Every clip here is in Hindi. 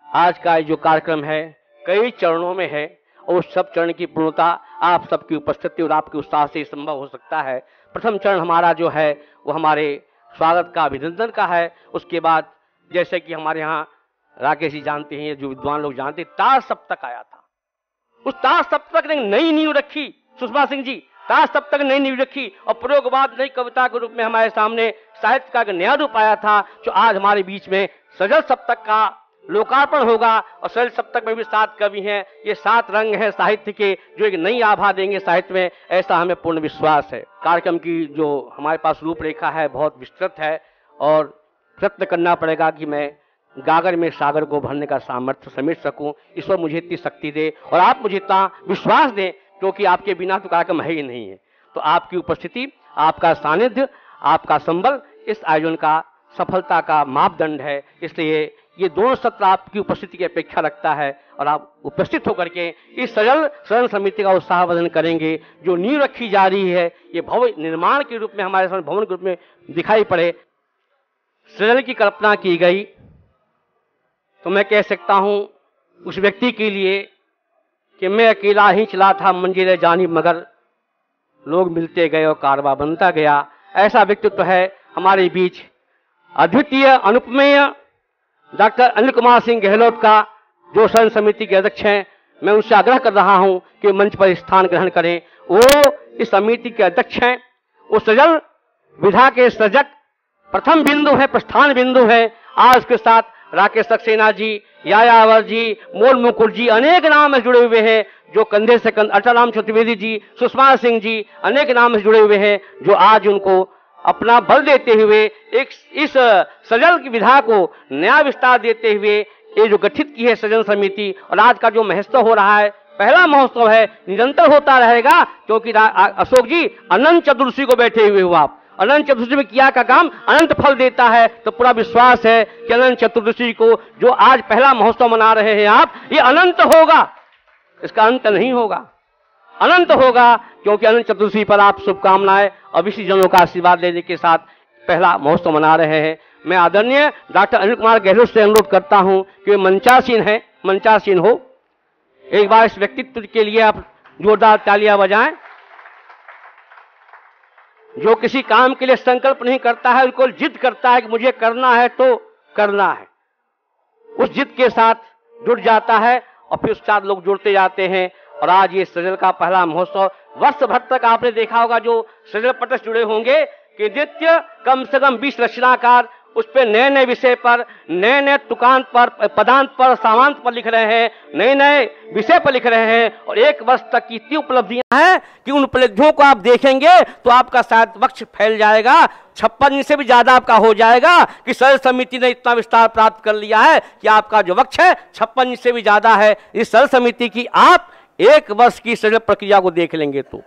आज का जो कार्यक्रम है कई चरणों में है और उस सब चरण की पूर्णता आप सबकी उपस्थिति और आपके उत्साह से संभव हो सकता है। प्रथम चरण हमारा जो है वो हमारे स्वागत का अभिनंदन का है। उसके बाद जैसे कि हमारे यहाँ राकेश जी जानते हैं, जो विद्वान लोग जानते हैं, तार सप्तक आया था। उस तार सप्तक ने नई नींव रखी। सुषमा सिंह जी, तार सप्तक नई नींव रखी और प्रयोगवाद नई कविता के रूप में हमारे सामने साहित्य का नया रूप आया था, जो आज हमारे बीच में सजल सप्तक का लोकार्पण होगा। और सजल सप्तक में भी 7 कवि हैं, ये 7 रंग हैं साहित्य के, जो एक नई आभा देंगे साहित्य में, ऐसा हमें पूर्ण विश्वास है। कार्यक्रम की जो हमारे पास रूपरेखा है बहुत विस्तृत है और प्रयत्न करना पड़ेगा कि मैं गागर में सागर को भरने का सामर्थ्य समेट सकूं। ईश्वर मुझे इतनी शक्ति दे और आप मुझे इतना विश्वास दें, क्योंकि आपके बिना तो कार्यक्रम है ही नहीं है। तो आपकी उपस्थिति, आपका सानिध्य, आपका संबल इस आयोजन का सफलता का मापदंड है। इसलिए ये दोनों सत्र आपकी उपस्थिति की अपेक्षा रखता है और आप उपस्थित होकर के इस सजल सदन समिति का उत्साहवर्धन करेंगे। जो नींव रखी जा रही है ये भव्य निर्माण के रूप में हमारे सामने भवन के रूप में दिखाई पड़े, सजल की कल्पना की गई, तो मैं कह सकता हूं उस व्यक्ति के लिए कि मैं अकेला ही चला था मंजिल जानी, मगर लोग मिलते गए और कारवा बनता गया। ऐसा व्यक्तित्व है हमारे बीच अद्वितीय अनुपमेय डॉक्टर अनिल कुमार सिंह गहलोत का, जो सदन समिति के अध्यक्ष हैं। मैं उनसे आग्रह कर रहा हूं कि मंच पर स्थान ग्रहण करें। वो इस समिति के अध्यक्ष हैं, वो सजल विधा के सृजक प्रथम बिंदु है, प्रस्थान बिंदु है। आज के साथ राकेश सक्सेना जी, यायावर जी, मोल मुकुट जी, अनेक नाम से जुड़े हुए हैं, जो कंधे से कंधे, अटल राम चतुर्वेदी जी, सुषमा सिंह जी, अनेक नाम से जुड़े हुए हैं, जो आज उनको अपना बल देते हुए इस सजल की विधा को नया विस्तार देते हुए ये जो गठित की है सजल समिति। और आज का जो महोत्सव हो रहा है, पहला महोत्सव है, निरंतर होता रहेगा, क्योंकि अशोक जी अनंत चतुर्दशी को बैठे हुए हो आप। अनंत चतुर्दशी में किया का काम अनंत फल देता है, तो पूरा विश्वास है कि अनंत चतुर्दशी को जो आज पहला महोत्सव मना रहे हैं आप, ये अनंत होगा, इसका अंत नहीं होगा, अनंत होगा, क्योंकि अनंत चतुर्दशी पर आप शुभकामनाएं और विशिष्ट जनों का आशीर्वाद लेने के साथ पहला महोत्सव मना रहे हैं। मैं आदरणीय डॉक्टर अनिल कुमार गहलोत से अनुरोध करता हूं कि मंचासीन है, मंचासीन हो, एक बार इस व्यक्तित्व के लिए आप जोरदार तालियां बजाएं। जो किसी काम के लिए संकल्प नहीं करता है, उनको जिद करता है कि मुझे करना है तो करना है, उस जिद के साथ जुड़ जाता है और फिर उसके साथ लोग जुड़ते जाते हैं। और आज ये सजल का पहला महोत्सव, वर्ष भर तक आपने देखा होगा जो सजल पटल जुड़े होंगे कि नित्य कम से कम 20 रचनाकार उस पर नए नए विषय पर, नए नए तुकांत पर, पदांत पर, सामांत पर लिख रहे हैं, नए नए विषय पर लिख रहे हैं। और एक वर्ष तक की इतनी उपलब्धियां हैं कि उन उपलब्धियों को आप देखेंगे तो आपका शायद वक्ष फैल जाएगा, 56 से भी ज्यादा आपका हो जाएगा कि सजल समिति ने इतना विस्तार प्राप्त कर लिया है कि आपका जो वक्ष है 56 से भी ज्यादा है। इस सजल समिति की आप एक वर्ष की सजल प्रक्रिया को देख लेंगे तो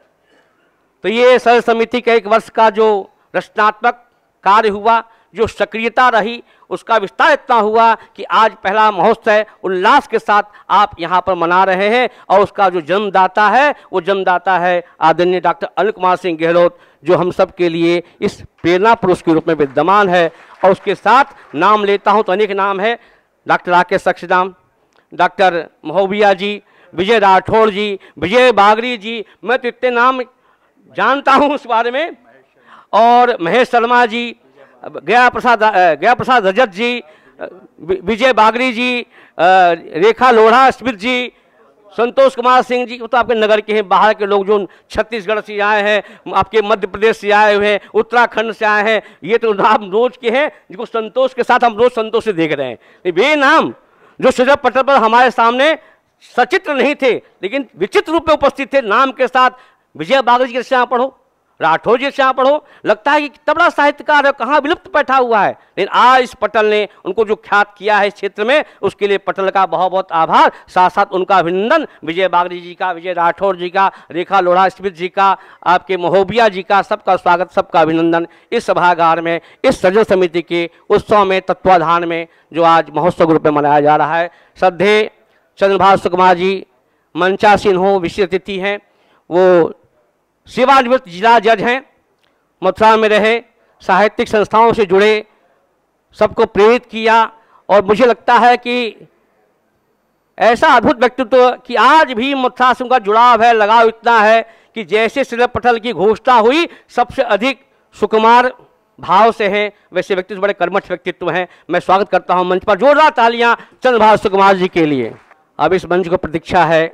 ये सजल समिति का एक वर्ष का जो रचनात्मक कार्य हुआ, जो सक्रियता रही, उसका विस्तार इतना हुआ कि आज पहला महोत्सव उल्लास के साथ आप यहाँ पर मना रहे हैं। और उसका जो जन्मदाता है वो जन्मदाता है आदरणीय डॉक्टर अनिल कुमार सिंह गहलोत, जो हम सब के लिए इस प्रेरणा पुरुष के रूप में विद्यमान है। और उसके साथ नाम लेता हूँ तो अनेक नाम है, डॉक्टर राकेश सक्सेना, डॉक्टर महोबिया जी, विजय राठौड़ जी, विजय बागरी जी, मैं तो इतने नाम जानता हूँ उस बारे में, और महेश शर्मा जी, गया प्रसाद रजत जी, विजय बागरी जी, रेखा लोढ़ा स्मित जी, संतोष कुमार सिंह जी, तो आपके नगर के हैं, बाहर के लोग जो छत्तीसगढ़ से आए हैं, आपके मध्य प्रदेश से आए हुए हैं, उत्तराखंड से आए हैं, ये तो नाम रोज के हैं जिनको संतोष के साथ हम रोज संतोष से देख रहे हैं। वे नाम जो सजल पटल पर हमारे सामने सचित्र नहीं थे लेकिन विचित्र रूप में उपस्थित थे, नाम के साथ विजय बागरी जी की रचना पढ़ो, राठौर जी से पढ़ो, लगता है कि कितना बड़ा साहित्यकार है, कहाँ विलुप्त बैठा हुआ है। लेकिन आज इस पटल ने उनको जो ख्यात किया है इस क्षेत्र में, उसके लिए पटल का बहुत बहुत आभार, साथ साथ उनका अभिनंदन विजय बागरी जी का, विजय राठौर जी का, रेखा लोढ़ा स्मित जी का, आपके महोबिया जी का, सबका स्वागत, सबका अभिनंदन इस सभागार में, इस सजल समिति के उत्सव में, तत्वाधान में जो आज महोत्सव के रूप में मनाया जा रहा है। श्रद्धेय चंद्रभाष कुमार जी मंचासीन हो, विशेष अतिथि हैं, वो सेवानिवृत्त जिला जज हैं, मथुरा में रहे, साहित्यिक संस्थाओं से जुड़े, सबको प्रेरित किया। और मुझे लगता है कि ऐसा अद्भुत व्यक्तित्व कि आज भी मुत्था से उनका जुड़ाव है, लगाव इतना है कि जैसे श्रीधर पटल की घोषणा हुई सबसे अधिक सुकुमार भाव से है, वैसे व्यक्तित्व बड़े कर्मठ व्यक्तित्व हैं। मैं स्वागत करता हूं मंच पर, जोरदार तालियां चंद्रभान सुकुमार जी के लिए। अब इस मंच को प्रतीक्षा है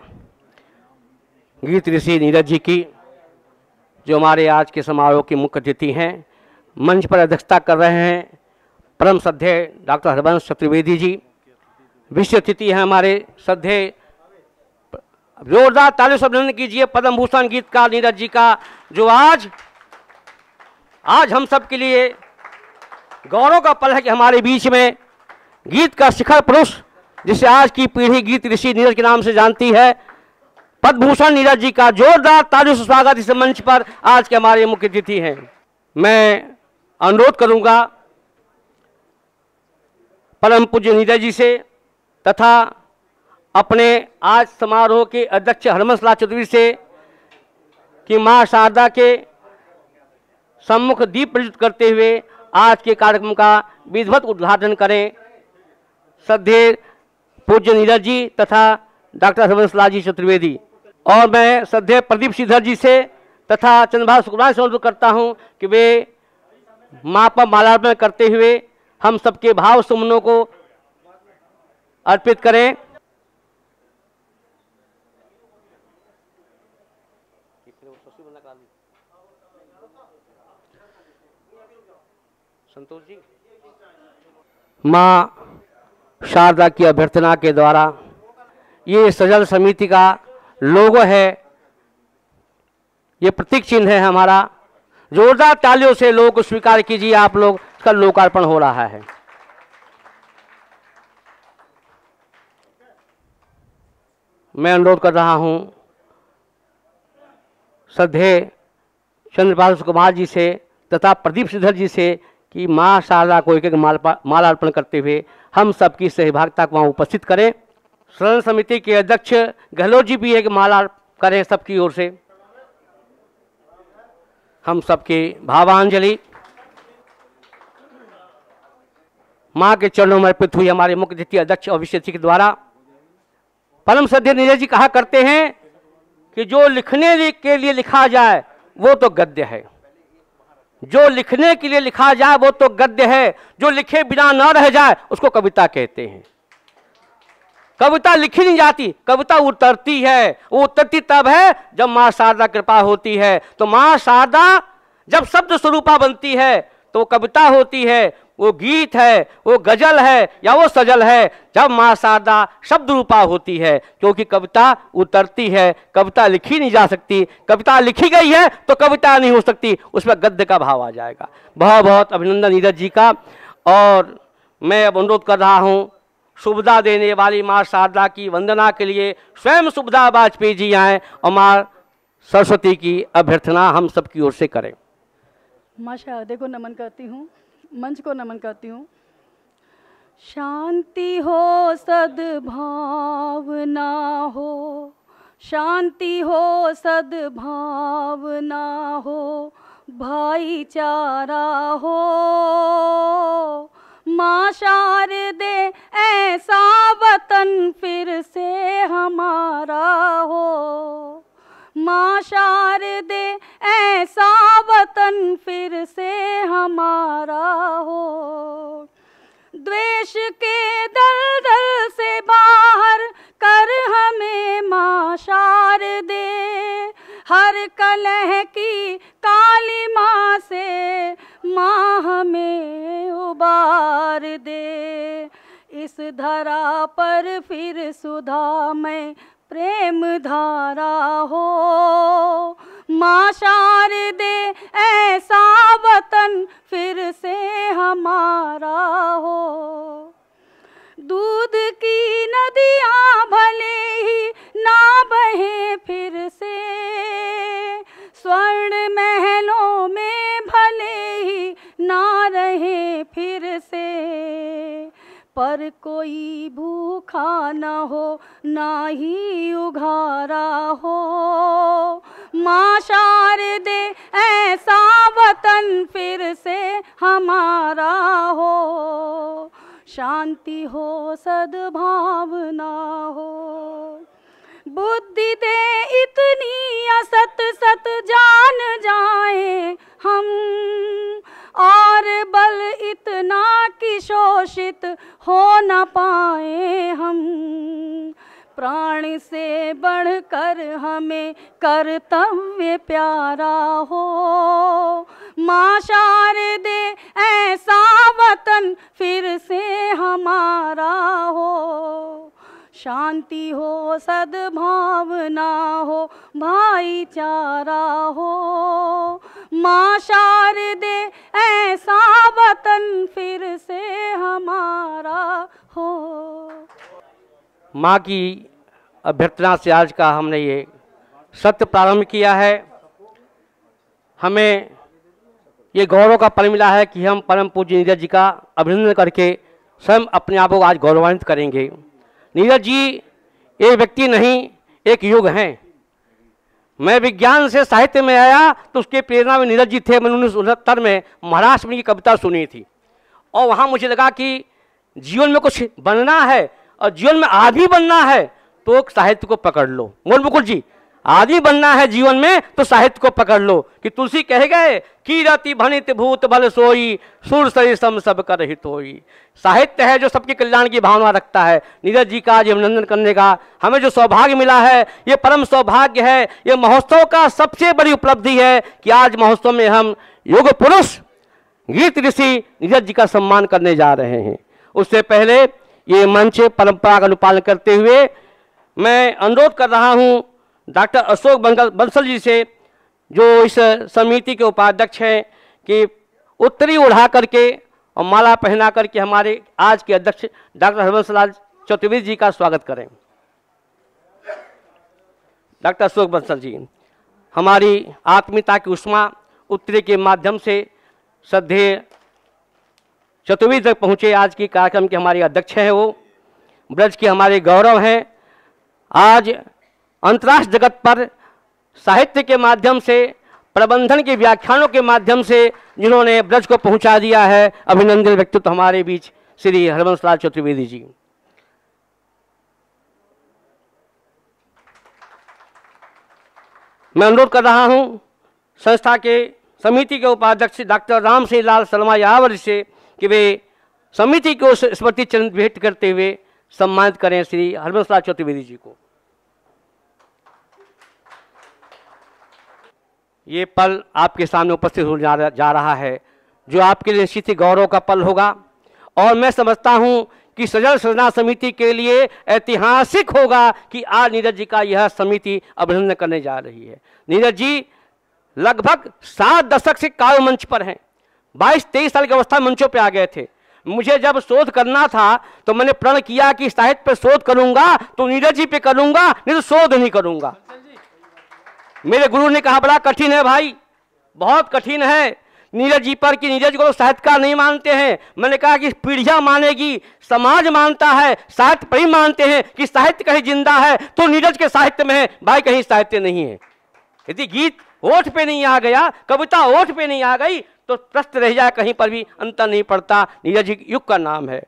गीत ऋषि नीरज जी की, जो हमारे आज के समारोह के मुख्य अतिथि हैं। मंच पर अध्यक्षता कर रहे हैं परम श्रद्धेय डॉक्टर हरबंश चतुर्वेदी जी। विशिष्ट अतिथि हैं हमारे श्रद्धेय, जोरदार तालियों से अभिनंदन कीजिए पद्म भूषण गीतकार नीरज जी का, जो आज हम सब के लिए गौरव का पल है कि हमारे बीच में गीत का शिखर पुरुष, जिसे आज की पीढ़ी गीत ऋषि नीरज के नाम से जानती है, पद्म भूषण नीरज जी का जोरदार तालियों से स्वागत इस मंच पर आज के हमारे मुख्य अतिथि हैं। मैं अनुरोध करूंगा परम पूज्य नीरज जी से तथा अपने आज समारोह के अध्यक्ष हरबंश लाल चौधरी से कि मां शारदा के सम्मुख दीप प्रज्वलित करते हुए आज के कार्यक्रम का विधिवत उद्घाटन करें। श्रद्धेय पूज्य नीरज जी तथा डॉक्टर हरबंश लाल जी चतुर्वेदी। और मैं श्रद्धेय प्रदीप श्रीधर जी से तथा चंद्रभान सुकुमार से अनुरोध करता हूं कि वे मां पर माल्यार्पण करते हुए हम सबके भाव सुमनों को अर्पित करें। संतोष जी, मां शारदा की अभ्यर्थना के द्वारा ये सजल समिति का लोगो है, ये प्रतीक चिन्ह है हमारा। जोरदार तालियों से लोगों को स्वीकार कीजिए आप लोग, इसका लोकार्पण हो रहा है। मैं अनुरोध कर रहा हूं श्रद्धेय चंद्रपाल सुकुमार जी से तथा प्रदीप श्रीधर जी से कि मां शारदा को एक एक माल्यार्पण करते हुए हम सबकी सहभागिता को वहां उपस्थित करें। सदन समिति के अध्यक्ष गहलोत जी भी एक माला करें सबकी ओर से। हम सबके भावांजलि मां के चरणों में अर्पित हुई हमारे मुख्य अतिथि अध्यक्ष और विशेष अतिथि के द्वारा। परम श्रद्धेय नीरज जी कहा करते हैं कि जो लिखने के लिए लिखा जाए वो तो गद्य है, जो लिखने के लिए लिखा जाए वो तो गद्य है, जो लिखे बिना न रह जाए उसको कविता कहते हैं। कविता लिखी नहीं जाती, कविता उतरती है। वो उतरती तब है जब मां शारदा कृपा होती है। तो मां शारदा जब शब्द स्वरूपा बनती है तो कविता होती है, वो गीत है, वो गजल है या वो सजल है जब मां शारदा शब्द रूपा होती है। क्योंकि कविता उतरती है, कविता लिखी नहीं जा सकती। कविता लिखी गई है तो कविता नहीं हो सकती, उसमें गद्य का भाव आ जाएगा। बहुत बहुत अभिनंदन नीरज जी का। और मैं अब अनुरोध कर रहा हूं सुविधा देने वाली मां शारदा की वंदना के लिए स्वयं सुविधा वाजपेयी जी आए और मां सरस्वती की अभ्यर्थना हम सबकी ओर से करें। मां शारदा को नमन करती हूँ, मंच को नमन करती हूँ। शांति हो सद्भावना हो, शांति हो सद्भावना हो, भाईचारा हो। मां शारदे ऐसा वतन फिर से हमारा हो। मां शारदे ऐसा वतन फिर से हमारा हो। द्वेष के दलदल से बाहर कर हमें मां शारदे, हर कलह की काली मां से मां हमें उबार दे। इस धरा पर फिर सुधामय प्रेम धारा हो। मां शारदे ऐसा वतन फिर से हमारा हो। दूध की नदियां भले ही ना बहे फिर से, स्वर्ण महलों में भले ही ना रहे फिर से, पर कोई भूखा न हो ना ही उघारा हो। मां शारदे ऐसा वतन फिर से हमारा हो। शांति हो सद्भावना हो। बुद्धि दे इतनी असत सत जान जाए हम, और बल इतना कि शोषित हो न पाए हम। प्राण से बढ़कर हमें कर्तव्य प्यारा हो, माँ शारदे ऐसा वतन फिर से हमारा हो। शांति हो सद्भावना हो भाईचारा हो, माँ शारदे ऐसा वतन फिर से हमारा हो। माँ की अभ्यर्थना से आज का हमने ये सत्र प्रारंभ किया है। हमें ये गौरव का पल मिला है कि हम परम पूज्य नीरज जी का अभिनंदन करके स्वयं अपने आप को आज गौरवान्वित करेंगे। नीरज जी एक व्यक्ति नहीं, एक युग हैं। मैं विज्ञान से साहित्य में आया तो उसके प्रेरणा में नीरज जी थे। मैंने 1969 में महाराष्ट्र में की कविता सुनी थी और वहाँ मुझे लगा कि जीवन में कुछ बनना है और जीवन में आदमी बनना है तो साहित्य को पकड़ लो। मोहन मुकुल जी, आदमी बनना है जीवन में तो साहित्य को पकड़ लो। कि तुलसी कह गए कीरति भनित भूत बल सोई, सुर सरी सम सब कर हित होई। साहित्य है जो सबके कल्याण की भावना रखता है। नीरज जी का आज अभिनंदन करने का हमें जो सौभाग्य मिला है, ये परम सौभाग्य है। ये महोत्सव का सबसे बड़ी उपलब्धि है कि आज महोत्सव में हम युग पुरुष गीत ऋषि नीरज जी का सम्मान करने जा रहे हैं। उससे पहले ये मंच परंपरा का अनुपालन करते हुए मैं अनुरोध कर रहा हूँ डॉक्टर अशोक बंसल जी से, जो इस समिति के उपाध्यक्ष हैं, कि उत्तरी उड़ा करके और माला पहना करके हमारे आज के अध्यक्ष डॉक्टर हरबंसलाल चतुर्वेदी जी का स्वागत करें। डॉक्टर अशोक बंसल जी हमारी आत्मीयता की उष्मा उत्तरी के माध्यम से श्रद्धेय चतुर्वेदी तक पहुँचे। आज की कार्यक्रम के हमारे अध्यक्ष हैं, वो ब्रज के हमारे गौरव हैं। आज अंतर्राष्ट्रीय जगत पर साहित्य के माध्यम से, प्रबंधन के व्याख्यानों के माध्यम से जिन्होंने ब्रज को पहुंचा दिया है, अभिनंदन व्यक्तित्व हमारे बीच श्री हरबंसलाल चतुर्वेदी जी। मैं अनुरोध कर रहा हूं संस्था के समिति के उपाध्यक्ष डॉक्टर राम सिंह लाल शर्मा यावर से कि वे समिति को स्मृति चिन्ह भेंट करते हुए सम्मानित करें श्री हरबंसलाल चतुर्वेदी जी को। ये पल आपके सामने उपस्थित हो जा रहा है, जो आपके लिए निश्चित ही गौरव का पल होगा। और मैं समझता हूं कि सजल सृजना समिति के लिए ऐतिहासिक होगा कि आज नीरज जी का यह समिति अभिनंदन करने जा रही है। नीरज जी लगभग 7 दशक से काव्य मंच पर हैं। 22-23 साल की अवस्था मंचों पे आ गए थे। मुझे जब शोध करना था तो मैंने प्रण किया कि साहित्य पर शोध करूंगा तो नीरज जी पे करूंगा, नहीं तो शोध नहीं करूंगा। मेरे गुरु ने कहा बड़ा कठिन है भाई, बहुत कठिन है नीरज जी पर, कि नीरज को लोग साहित्यकार नहीं मानते हैं। मैंने कहा कि पीढ़ियां मानेगी, समाज मानता है, साहित्य पर ही मानते हैं कि साहित्य कहीं जिंदा है तो नीरज के साहित्य में है, भाई कहीं साहित्य नहीं है। यदि गीत ओठ पे नहीं आ गया, कविता ओठ पे नहीं आ गई तो प्रश्न रह जाए, कहीं पर भी अंतर नहीं पड़ता। नीरज जी युग का नाम है।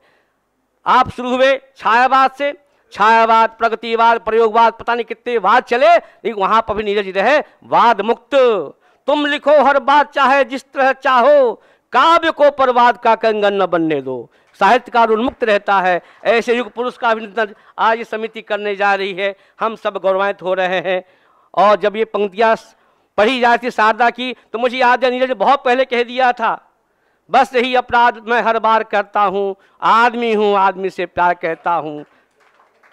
आप शुरू हुए छायावाद से, छायावाद, प्रगतिवाद, प्रयोगवाद, पता नहीं कितने वाद चले, लेकिन वहां पर भी नीरज जी रहे वाद मुक्त। तुम लिखो हर बात चाहे जिस तरह चाहो, काव्य को परवाद का कंगन न बनने दो। साहित्यकार उन्मुक्त रहता है। ऐसे युग पुरुष का अभिनंदन आज ये समिति करने जा रही है। हम सब गौरवान्वित हो रहे हैं। और जब ये पंक्तियां पढ़ी जाती थी शारदा की, तो मुझे याद है नीरज ने बहुत पहले कह दिया था, बस यही अपराध मैं हर बार करता हूँ, आदमी हूँ आदमी से प्यार कहता हूँ,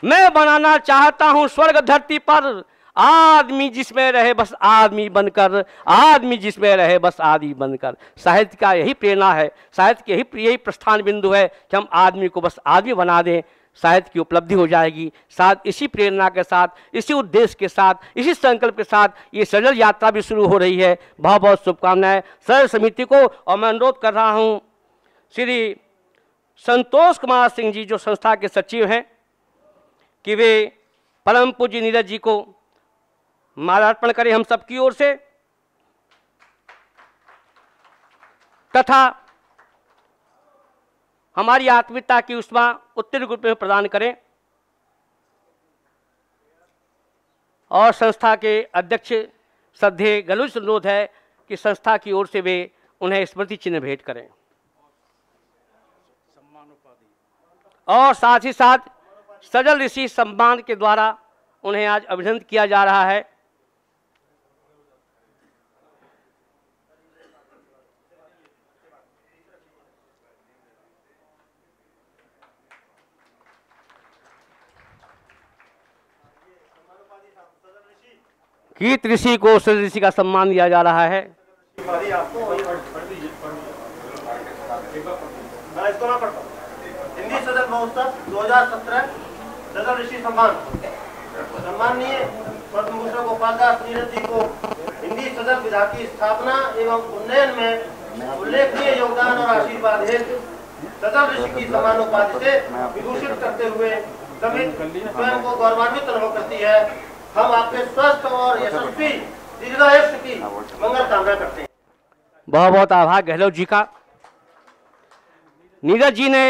मैं बनाना चाहता हूँ स्वर्ग धरती पर, आदमी जिसमें रहे बस आदमी बनकर, आदमी जिसमें रहे बस आदमी बनकर। साहित्य का यही प्रेरणा है, साहित्य की यही प्रस्थान बिंदु है कि हम आदमी को बस आदमी बना दें, साहित्य की उपलब्धि हो जाएगी। साथ इसी प्रेरणा के साथ, इसी उद्देश्य के साथ, इसी संकल्प के साथ ये सजल यात्रा भी शुरू हो रही है। बहुत बहुत शुभकामनाएं सजल समिति को। और मैं अनुरोध कर रहा हूँ श्री संतोष कुमार सिंह जी, जो संस्था के सचिव हैं, कि वे परम पूज्य नीरज जी को माल्यार्पण करें हम सबकी ओर से, तथा हमारी आत्मीयता की उष्मा उत्तर रूप में प्रदान करें और संस्था के अध्यक्ष श्रद्धेय गलू से अनुरोध है कि संस्था की ओर से वे उन्हें स्मृति चिन्ह भेंट करें और साथ ही साथ सजल ऋषि सम्मान के द्वारा उन्हें आज अभिनंदन किया जा रहा है। गीत ऋषि को सजल ऋषि का सम्मान दिया जा रहा है। हिंदी सदन महोत्सव 2017 सदन ऋषि सम्मान सम्माननीय पद्म भूषण गोपाल दास नीरज जी को हिंदी सदन विधा की स्थापना एवं उन्नयन में उल्लेखनीय योगदान और आशीर्वाद हेतु सदन ऋषि की सम्मानोपाधि से विभूषित करते हुए समिति स्वयं को गौरवान्वित अनुभव करती है। हम आपके स्वस्थ और यशस्वी दीर्घायुष्य की मंगल कामना करते हैं। बहुत बहुत आभार गहलोत जी का। नीरज जी ने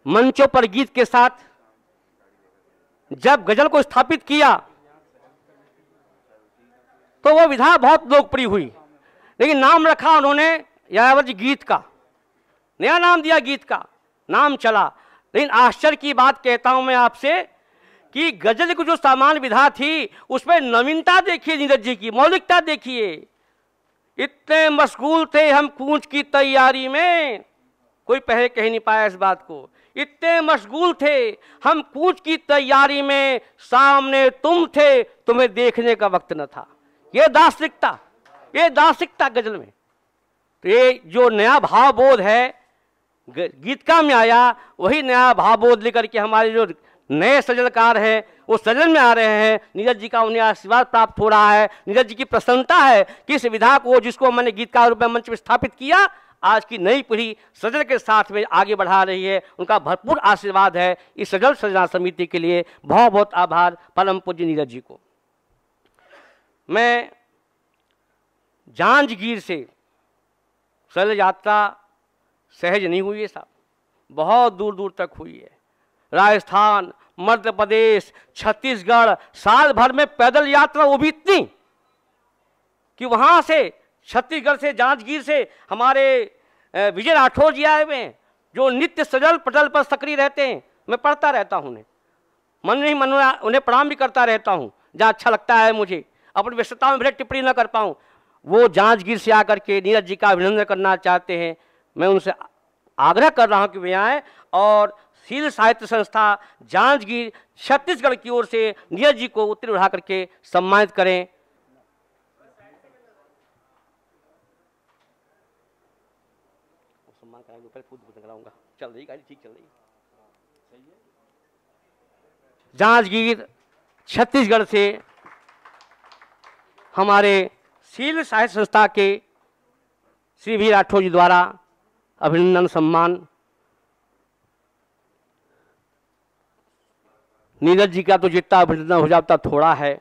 मंचों पर गीत के साथ जब गजल को स्थापित किया तो वो विधा बहुत लोकप्रिय हुई, लेकिन नाम रखा उन्होंने यायावर जी गीत का, नया नाम दिया गीत का, नाम चला। लेकिन आश्चर्य की बात कहता हूं मैं आपसे कि गजल की जो सामान्य विधा थी उसमें नवीनता देखिए, नीरज जी की मौलिकता देखिए। इतने मशगूल थे हम कूच की तैयारी में, कोई पहले कह नहीं पाया इस बात को। इतने मशगूल थे हम कूच की तैयारी में, सामने तुम थे तुम्हें देखने का वक्त न था। ये दार्शनिकता गजल में। तो ये जो नया भावबोध है गीतकार में आया, वही नया भावबोध लेकर के हमारे जो नए सजलकार हैं वो सजल में आ रहे हैं। नीरज जी का उन्हें आशीर्वाद प्राप्त हो रहा है। नीरज जी की प्रसन्नता है कि इस विधा को जिसको मैंने गीतकार रूप में मंच में स्थापित किया, आज की नई पीढ़ी सजल के साथ में आगे बढ़ा रही है। उनका भरपूर आशीर्वाद है। इस सजल सजना समिति के लिए बहुत बहुत आभार परम पूज्य नीरज जी को। मैं जांजगीर से सजल यात्रा सहज नहीं हुई है साहब, बहुत दूर दूर तक हुई है। राजस्थान, मध्य प्रदेश, छत्तीसगढ़, साल भर में पैदल यात्रा वो भी इतनी कि वहां से छत्तीसगढ़ से जांजगीर से हमारे विजय राठौर जी आए हुए हैं जो नित्य सजल पटल पर सक्रिय रहते हैं। मैं पढ़ता रहता हूं उन्हें, मन नहीं मन उन्हें प्रणाम भी करता रहता हूं जहाँ अच्छा लगता है मुझे। अपनी व्यस्तता में भले टिप्पणी न कर पाऊँ, वो जांजगीर से आकर के नीरज जी का अभिनंदन करना चाहते हैं। मैं उनसे आग्रह कर रहा हूँ कि वे आएँ और शील साहित्य संस्था जांजगीर छत्तीसगढ़ की ओर से नीरज जी को उत्तरी उठा करके सम्मानित करें। सम्मान कराएंगे, पहले खुद कराऊंगा। चल रही गाड़ी, ठीक चल रही। जांजगीर छत्तीसगढ़ से हमारे शील साहित्य संस्था के श्री वी राठौर जी द्वारा अभिनंदन सम्मान। नीरज जी का तो जितना अभिनंदन हो जाता थोड़ा है,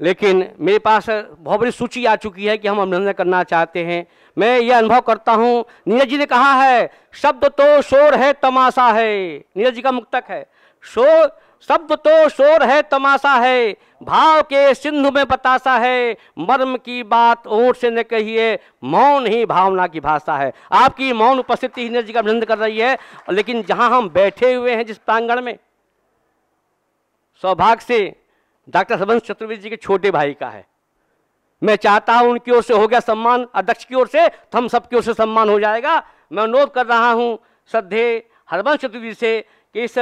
लेकिन मेरे पास बहुत बड़ी सूची आ चुकी है कि हम अभिनंदन करना चाहते हैं। मैं ये अनुभव करता हूँ, नीरज जी ने कहा है शब्द तो शोर है तमाशा है। नीरज जी का मुक्तक है, शब्द तो शोर है तमाशा है, भाव के सिंधु में बतासा है, मर्म की बात ओठ से न कहिए, मौन ही भावना की भाषा है। आपकी मौन उपस्थिति नीरज जी का अभिनंदन कर रही है। लेकिन जहां हम बैठे हुए हैं जिस प्रांगण में, सौभाग्य से डॉक्टर हरबंश चतुर्वेदी जी के छोटे भाई का है। मैं चाहता हूं उनकी ओर से हो गया सम्मान, अध्यक्ष की ओर से, तो हम सबकी ओर से सम्मान हो जाएगा। मैं अनुरोध कर रहा हूं श्रद्धेय हरबंश चतुर्वेदी से कि इस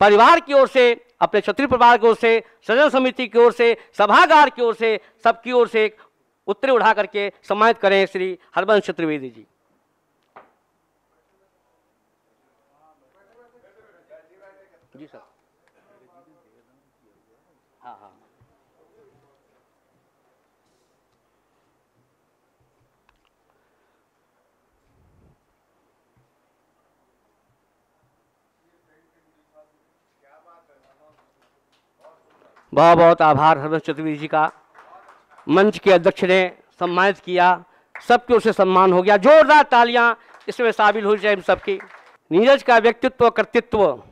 परिवार की ओर से, अपने क्षत्रिय परिवार की ओर से, सजन समिति की ओर से, सभागार की ओर से, सबकी ओर से एक उत्तरी उठा करके सम्मानित करें श्री हरबंश चतुर्वेदी जी। जी सर। हाँ हाँ, बहुत बहुत आभार हरबंश चतुर्वेदी जी का। मंच के अध्यक्ष ने सम्मानित किया, सबकी ओर से सम्मान हो गया। जोरदार तालियां इसमें शामिल हो जाए हम सबकी। नीरज का व्यक्तित्व कर्तृत्व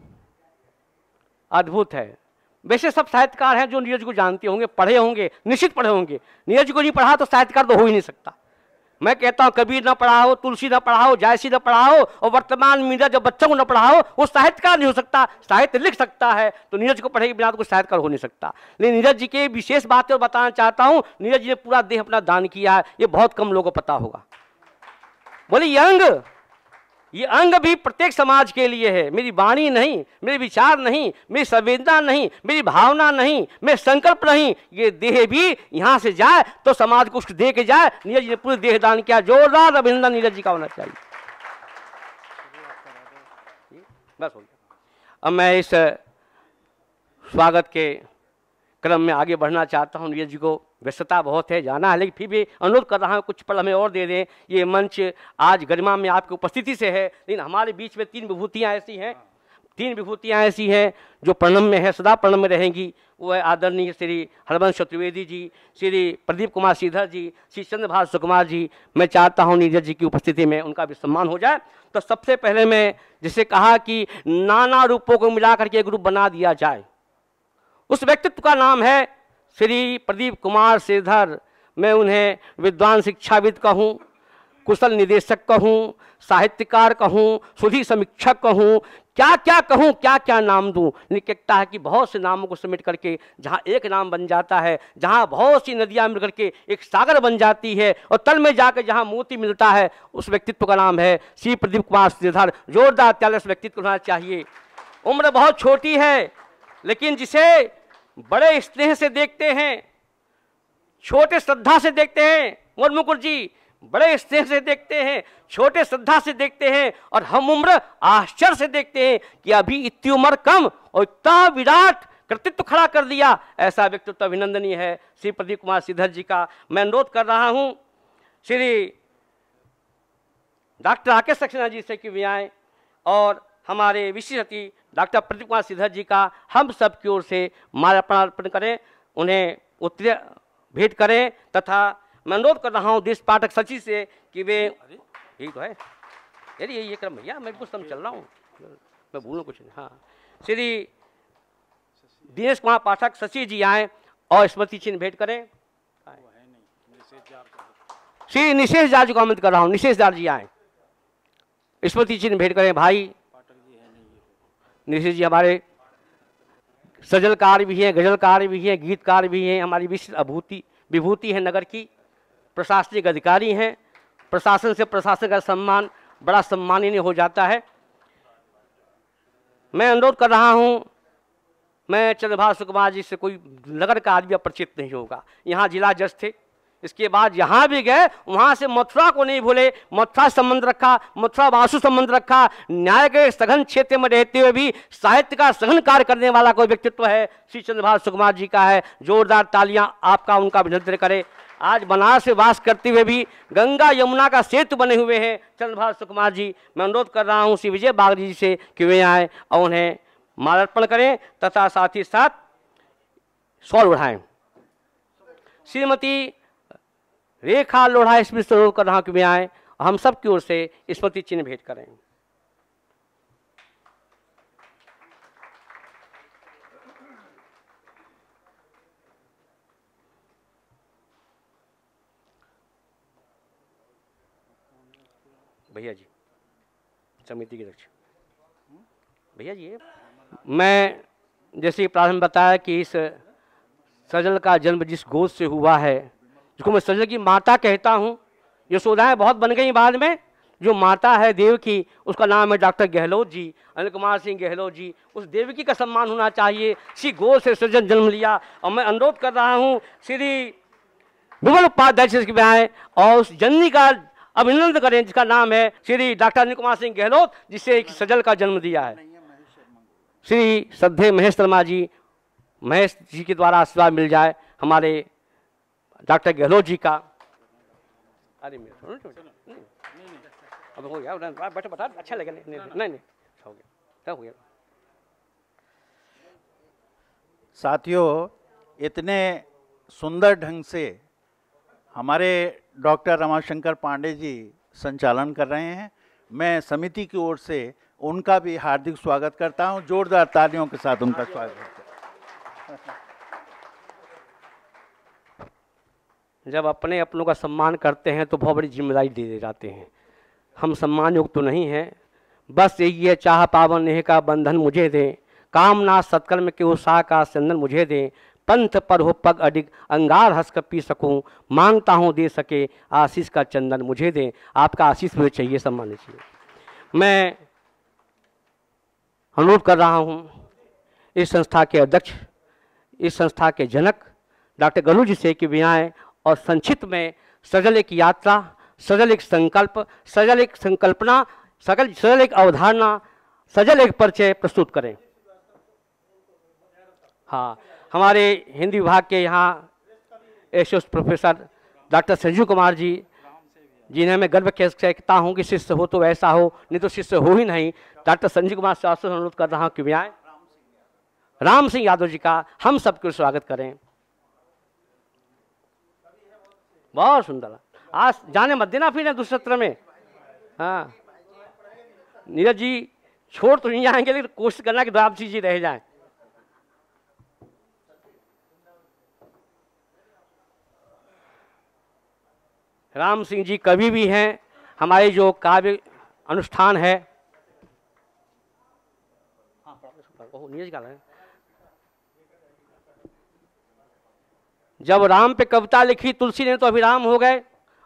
अद्भुत है। वैसे सब साहित्यकार हैं जो नीरज को जानते होंगे, पढ़े होंगे, निश्चित पढ़े होंगे। नीरज को नहीं पढ़ा तो साहित्यकार तो हो ही नहीं सकता। मैं कहता हूँ कबीर न पढ़ा हो, तुलसी न पढ़ा हो, जायसी न पढ़ा हो और वर्तमान नीरज बच्चों को न पढ़ा हो, वो साहित्यकार नहीं हो सकता। साहित्य लिख सकता है तो नीरज को पढ़े के बिना तो कोई साहित्यकार हो नहीं सकता। लेकिन नीरज जी के विशेष बातें बताना चाहता हूँ। नीरज जी ने पूरा देह अपना दान किया है, ये बहुत कम लोगों को पता होगा। बोले ये अंग भी प्रत्येक समाज के लिए है। मेरी वाणी नहीं, मेरे विचार नहीं, मेरी संवेदना नहीं, मेरी भावना नहीं, मेरे संकल्प नहीं, ये देह भी यहाँ से जाए तो समाज को कुछ दे के जाए। नीरज जी ने पूरे देह दान किया। जोरदार अभिनंदन नीरज जी का होना चाहिए। बस हो गया। अब मैं इस स्वागत के क्रम में आगे बढ़ना चाहता हूँ। नीरज जी को व्यस्तता बहुत है, जाना है, लेकिन फिर भी अनुरोध कर रहा हूँ कुछ पल हमें और दे दें। ये मंच आज गरिमा में आपकी उपस्थिति से है, लेकिन हमारे बीच में तीन विभूतियाँ ऐसी हैं जो प्रणम में है, सदा प्रणम में रहेंगी। वो है आदरणीय श्री हरबंश चतुर्वेदी जी, श्री प्रदीप कुमार श्रीधर जी, श्री चंद्रभाष सुकुमार जी। मैं चाहता हूँ नीरज जी की उपस्थिति में उनका भी सम्मान हो जाए। तो सबसे पहले मैं जिसे कहा कि नाना रूपों को मिला करके एक रूप बना दिया जाए, उस व्यक्तित्व का नाम है श्री प्रदीप कुमार श्रीधर। मैं उन्हें विद्वान शिक्षाविद कहूँ, कुशल निदेशक कहूँ, साहित्यकार कहूँ, सुधी समीक्षक कहूँ, क्या क्या कहूँ, क्या क्या नाम दूँ। निकटता है कि बहुत से नामों को समेट करके जहाँ एक नाम बन जाता है, जहाँ बहुत सी नदियाँ मिल करके एक सागर बन जाती है और तल में जाकर जहाँ मोती मिलता है, उस व्यक्तित्व का नाम है श्री प्रदीप कुमार श्रीधर। जोरदार ताली से व्यक्तित्व होना चाहिए। उम्र बहुत छोटी है, लेकिन जिसे बड़े स्नेह से देखते हैं, छोटे श्रद्धा से देखते हैं। मोहन मुकुर जी बड़े स्नेह से देखते हैं, छोटे श्रद्धा से देखते हैं और हम उम्र आश्चर्य से देखते हैं कि अभी इतनी उम्र कम और इतना विराट कृतित्व खड़ा कर दिया। ऐसा व्यक्तित्व अभिनंदनीय है श्री प्रदीप कुमार श्रीधर जी का। मैं अनुरोध कर रहा हूं श्री डॉक्टर राकेश सक्सेना जी से कि वे आएं और हमारे विशिष्ट अतिथि डॉक्टर प्रदीप कुमार श्रीधर जी का हम सब की ओर से माल्यार्पण अर्पण करें, उन्हें उत्तर भेंट करें। तथा मैं अनुरोध कर रहा हूँ देश पाठक सचिव से कि वे यही तो है यार, ये क्रम भैया, मैं कुछ समय चल रहा हूँ, मैं भूलूँ कुछ नहीं। हाँ, श्री दिनेश कुमार पाठक सचिव जी आए और स्मृति चिन्ह भेंट करें। श्री निशेष जार जी को आमंत्रित कर रहा हूँ, निशेष जार जी आए, स्मृति चिन्ह भेंट करें। भाई निशेष जी हमारे सजलकार भी हैं, गजलकार भी हैं, गीतकार भी हैं, हमारी विशिष्ट विभूति है नगर की, प्रशासनिक अधिकारी हैं। प्रशासन से प्रशासन का सम्मान बड़ा सम्माननीय हो जाता है। मैं अनुरोध कर रहा हूं, मैं चंद्रभाष सुकुमार जी से कोई नगर का आदमी अपरिचित नहीं होगा। यहाँ जिला जज थे, इसके बाद जहाँ भी गए वहाँ से मथुरा को नहीं भूले, मथुरा संबंध रखा, मथुरा वासु संबंध रखा। न्याय के सघन क्षेत्र में रहते हुए भी साहित्य का सघन कार्य करने वाला कोई व्यक्तित्व है श्री चंद्रभाष सुकुमार जी का है। जोरदार तालियां आपका उनका अभिनंदन करें। आज बनारस से वास करते हुए भी गंगा यमुना का सेतु बने हुए हैं चंद्रभाष सुकुमार जी। मैं अनुरोध कर रहा हूँ श्री विजय बागरी जी से कि वे आएँ और उन्हें माल्यार्पण करें तथा साथ ही साथ शॉल उठाएं। श्रीमती रेखा लोढ़ा इसमें से अनुरोध कर रहा हूँ कि वे आएँ, हम सब की ओर से स्मृति चिन्ह भेंट करें। भैया जी समिति के अध्यक्ष भैया जी, मैं जैसे प्रारंभ बताया कि इस सजल का जन्म जिस गोद से हुआ है, जिसको मैं सजल की माता कहता हूँ, यशोदाएं बहुत बन गई बाद में, जो माता है देव की उसका नाम है डॉक्टर गहलोत जी, अनिल कुमार सिंह गहलोत जी। उस देवकी का सम्मान होना चाहिए। श्री गोद से सजल जन्म लिया और मैं अनुरोध कर रहा हूँ श्री विमल उपाध्याय से कि आए और उस जननी का अभिनंदन करें जिसका नाम है श्री डॉक्टर अनिल कुमार सिंह गहलोत, जिससे एक सजल का जन्म दिया है। श्री श्रद्धेय महेश शर्मा जी, महेश जी के द्वारा आशीर्वाद मिल जाए हमारे डॉक्टर गहलोत जी का। अरे अब हो गया, बैठो बता, अच्छा लगे। नहीं हो गया, क्या हो गया। साथियों, इतने सुंदर ढंग से हमारे डॉक्टर रमाशंकर पांडे जी संचालन कर रहे हैं। मैं समिति की ओर से उनका भी हार्दिक स्वागत करता हूं। जोरदार तालियों के साथ उनका स्वागत करता हूं। जब अपने अपनों का सम्मान करते हैं तो बहुत बड़ी जिम्मेदारी दे जाते हैं। हम सम्मान युक्त तो नहीं हैं, बस यही है, चाह पावन नेह का बंधन मुझे दें, कामना सत्कर्म के उत्साह का चंदन मुझे दें, पंथ पर हो पग अडिग अंगार हंस कर पी सकूं, मांगता हूं दे सके आशीष का चंदन मुझे दें। आपका आशीष मुझे चाहिए, सम्मान चाहिए। मैं अनुरोध कर रहा हूं इस संस्था के अध्यक्ष, इस संस्था के जनक डॉक्टर गलू जी से कि वे आएं और संक्षिप्त में सजल एक यात्रा, सजल एक संकल्प, सजल एक संकल्पना, सजल एक अवधारणा, सजल एक परिचय प्रस्तुत करें। हाँ, हमारे हिंदी विभाग के यहाँ associate professor doctor Sanjeev Kumar ji, जिन्हें मैं गर्व के कहता हूँ कि शिष्य हो तो वैसा हो, नहीं तो शिष्य हो ही नहीं। डॉक्टर संजीव कुमार से अनुरोध कर रहा हूँ कि वे आए। राम सिंह यादव जी का हम सबको स्वागत करें। बहुत सुंदर। आज जाने मत देना फिर दूसरे सत्र में। हाँ, नीरज जी छोड़ तो नहीं जाएंगे, लेकिन कोशिश करना कि द्वाब जी रह जाएं। राम सिंह जी कवि भी हैं। हमारे जो काव्य अनुष्ठान है, नीरज का है, जब राम पे कविता लिखी तुलसी ने तो अभिराम हो गए,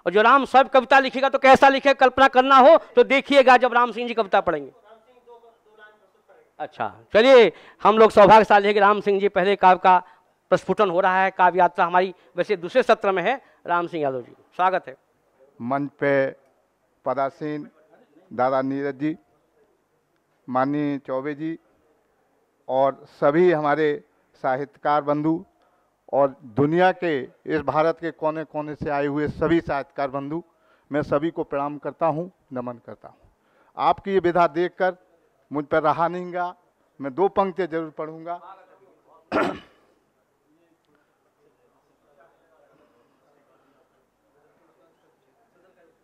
और जो राम सब कविता लिखेगा तो कैसा लिखे, कल्पना करना हो तो देखिएगा जब राम सिंह जी कविता पढ़ेंगे। अच्छा, चलिए, हम लोग सौभाग्यशाली है कि राम सिंह जी पहले काव्य का प्रस्फुटन हो रहा है। काव्य यात्रा हमारी वैसे दूसरे सत्र में है। राम सिंह यादव जी, स्वागत है। मंच पे पदासीन दादा नीरज जी, माननीय चौबे जी और सभी हमारे साहित्यकार बंधु और दुनिया के, इस भारत के कोने कोने से आए हुए सभी साहित्यकार बंधु, मैं सभी को प्रणाम करता हूं, नमन करता हूं। आपकी ये विधा देखकर मुझ पर रहा नहीं गया, मैं दो पंक्तियां जरूर पढ़ूंगा।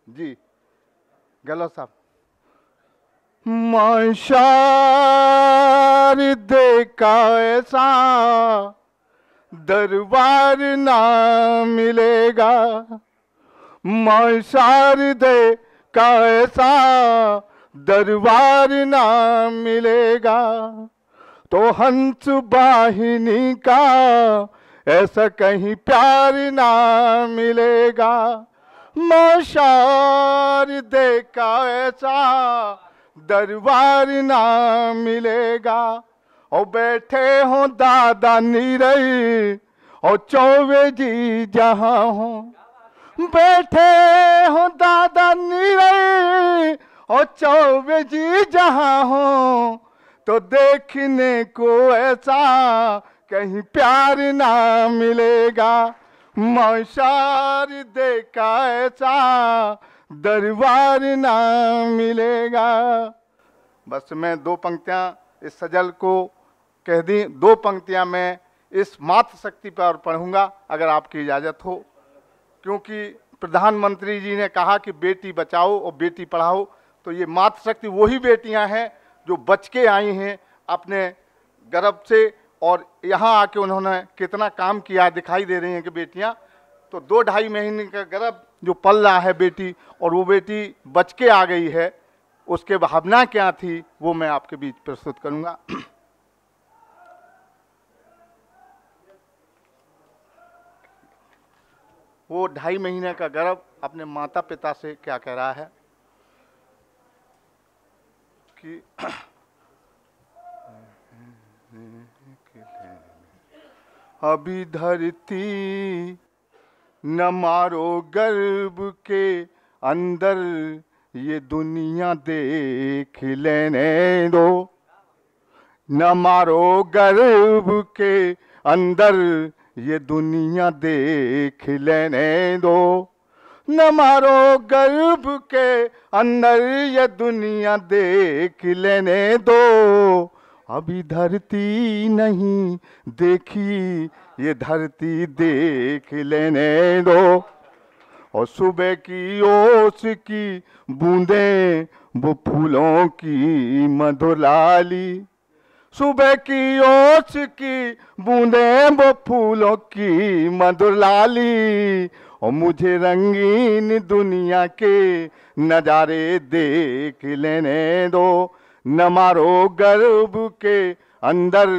जी, गलो साहब। माशार देखा ऐसा दरबार ना मिलेगा, माशार देखा ऐसा दरबार ना मिलेगा, तो हंस वाहिनी का ऐसा कहीं प्यार ना मिलेगा, माशार देखा ऐसा दरबार ना मिलेगा। और बैठे हो दादा नीरज और चौबे जी जहाँ हो, बैठे हो दादा नीरज और चौबे जी जहाँ हो, तो देखने को ऐसा कहीं प्यार ना मिलेगा, माशार देखा ऐसा दरबार ना मिलेगा। बस मैं दो पंक्तियां इस सजल को कह दी, दो पंक्तियां मैं इस मातृशक्ति पर पढ़ूंगा अगर आपकी इजाज़त हो, क्योंकि प्रधानमंत्री जी ने कहा कि बेटी बचाओ और बेटी पढ़ाओ, तो ये मातृशक्ति वही बेटियां हैं जो बच के आई हैं अपने गर्भ से, और यहाँ आके उन्होंने कितना काम किया दिखाई दे रही हैं कि बेटियाँ। तो 2-2.5 महीने का गर्भ जो पल रहा है बेटी, और वो बेटी बच के आ गई है, उसके भावना क्या थी वो मैं आपके बीच प्रस्तुत करूँगा। वो 2.5 महीने का गर्भ अपने माता पिता से क्या कह रहा है कि अभी धरती न मारो गर्भ के अंदर, ये दुनिया देख लेने दो, न मारो गर्भ के अंदर, ये दुनिया देख लेने दो, न मारो गर्भ के अंदर, ये दुनिया देख लेने दो, अभी धरती नहीं देखी, ये धरती देख लेने दो, और सुबह की ओस की बूंदें वो फूलों की मधुर लाली, सुबह की ओस की बूंदें वो फूलों की मधुर लाली, और मुझे रंगीन दुनिया के नजारे देख लेने दो, न मारो गर्भ के अंदर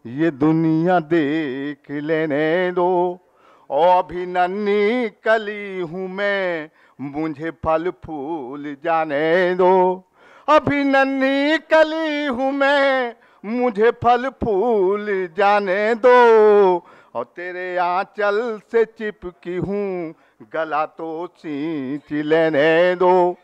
ये दुनिया देख लेने दो। और अभी नन्ही कली हूँ मैं, मुझे फल फूल जाने दो, अभी नन्ही कली हूँ मैं, मुझे फल फूल जाने दो, और तेरे आंचल से चिपकी हूँ, गला तो सींच लेने दो।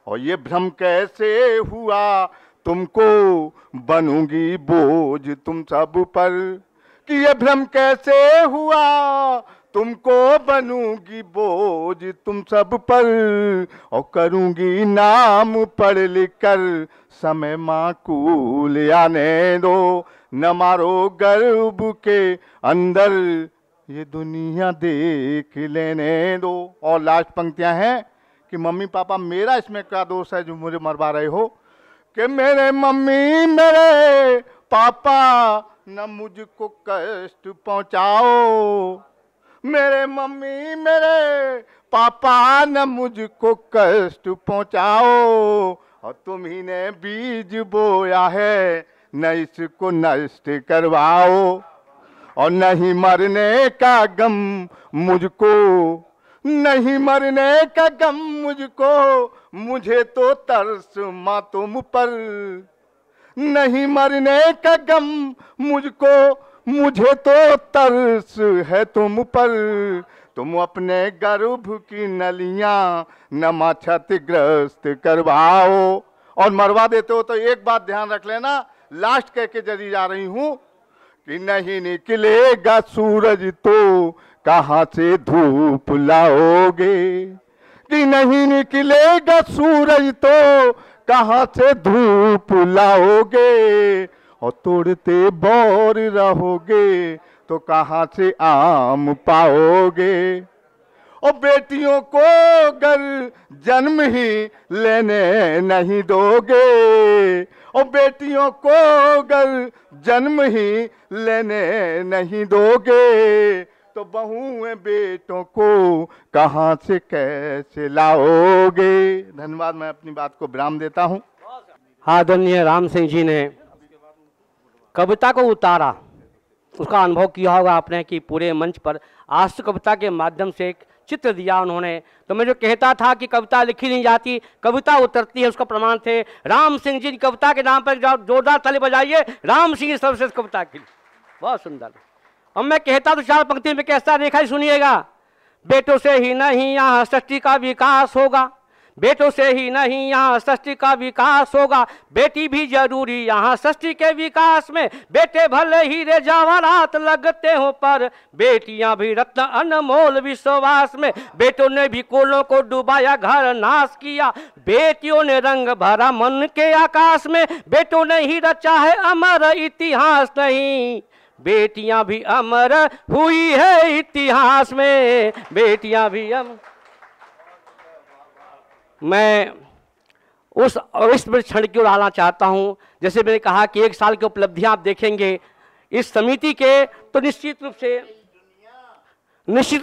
और ये भ्रम कैसे हुआ तुमको, बनूंगी बोझ तुम सब पर, कि ये भ्रम कैसे हुआ तुमको, बनूंगी बोझ तुम सब पर, और करूंगी नाम पढ़ लिख कर, समय माकूल आने दो, न मारो गर्भ के अंदर ये दुनिया देख लेने दो। और लास्ट पंक्तियां हैं कि मम्मी पापा मेरा इसमें क्या दोष है जो मुझे मरवा रहे हो, कि मेरे मम्मी मेरे पापा न मुझको कष्ट पहुंचाओ, मेरे मम्मी मेरे पापा न मुझको कष्ट पहुंचाओ, और तुम ही ने बीज बोया है न इसको नष्ट करवाओ, और नहीं मरने का गम मुझको, नहीं मरने का गम मुझको, मुझे तो तरस माँ तुम पर, नहीं मरने का गम मुझको, मुझे तो तरस है तुम पर, तुम अपने गर्भ की नलियां नमा क्षतिग्रस्त करवाओ। और मरवा देते हो तो एक बात ध्यान रख लेना, लास्ट कह के जरी जा रही हूं कि नहीं निकलेगा सूरज तो कहां से धूप लाओगे, कि नहीं निकलेगा सूरज तो कहां से धूप लाओगे, और तोड़ते बोर रहोगे तो कहां से आम पाओगे। और बेटियों को अगर जन्म ही लेने नहीं दोगे, और बेटियों को अगर जन्म ही लेने नहीं दोगे, तो बहुएं बेटों को कहां से कैसे लाओगे। धन्यवाद, मैं अपनी बात को विराम देता हूं। आदरणीय राम सिंह जी ने कविता को उतारा, उसका अनुभव किया होगा आपने कि पूरे मंच पर आस्तु कविता के माध्यम से एक चित्र दिया उन्होंने। तो मैं जो कहता था कि कविता लिखी नहीं जाती, कविता उतरती है, उसका प्रमाण थे राम सिंह जी की कविता के नाम पर जोरदार ताली बजाइए राम सिंह की सर्वश्रेष्ठ कविता के लिए, बहुत सुंदर। और मैं कहता तो चार पंक्ति में कैसा रेखा सुनिएगा, बेटों से ही नहीं यहाँ सृष्टि का विकास होगा, बेटों से ही नहीं यहाँ सृष्टि का विकास होगा, बेटी भी जरूरी यहाँ सृष्टि के विकास में, बेटे भले हीरे जवाहरात लगते हो पर बेटियां भी रत्न अनमोल विश्वास में, बेटों ने भी कोलों को डुबाया घर नाश किया, बेटियों ने रंग भरा मन के आकाश में, बेटों ने ही रचा है अमर इतिहास नहीं, बेटियां भी अमर हुई है इतिहास में, बेटियां भी अमर। मैं उस अविस्मृत क्षण की ओर आना चाहता हूं। जैसे मैंने कहा कि एक साल की उपलब्धियां आप देखेंगे इस समिति के, तो निश्चित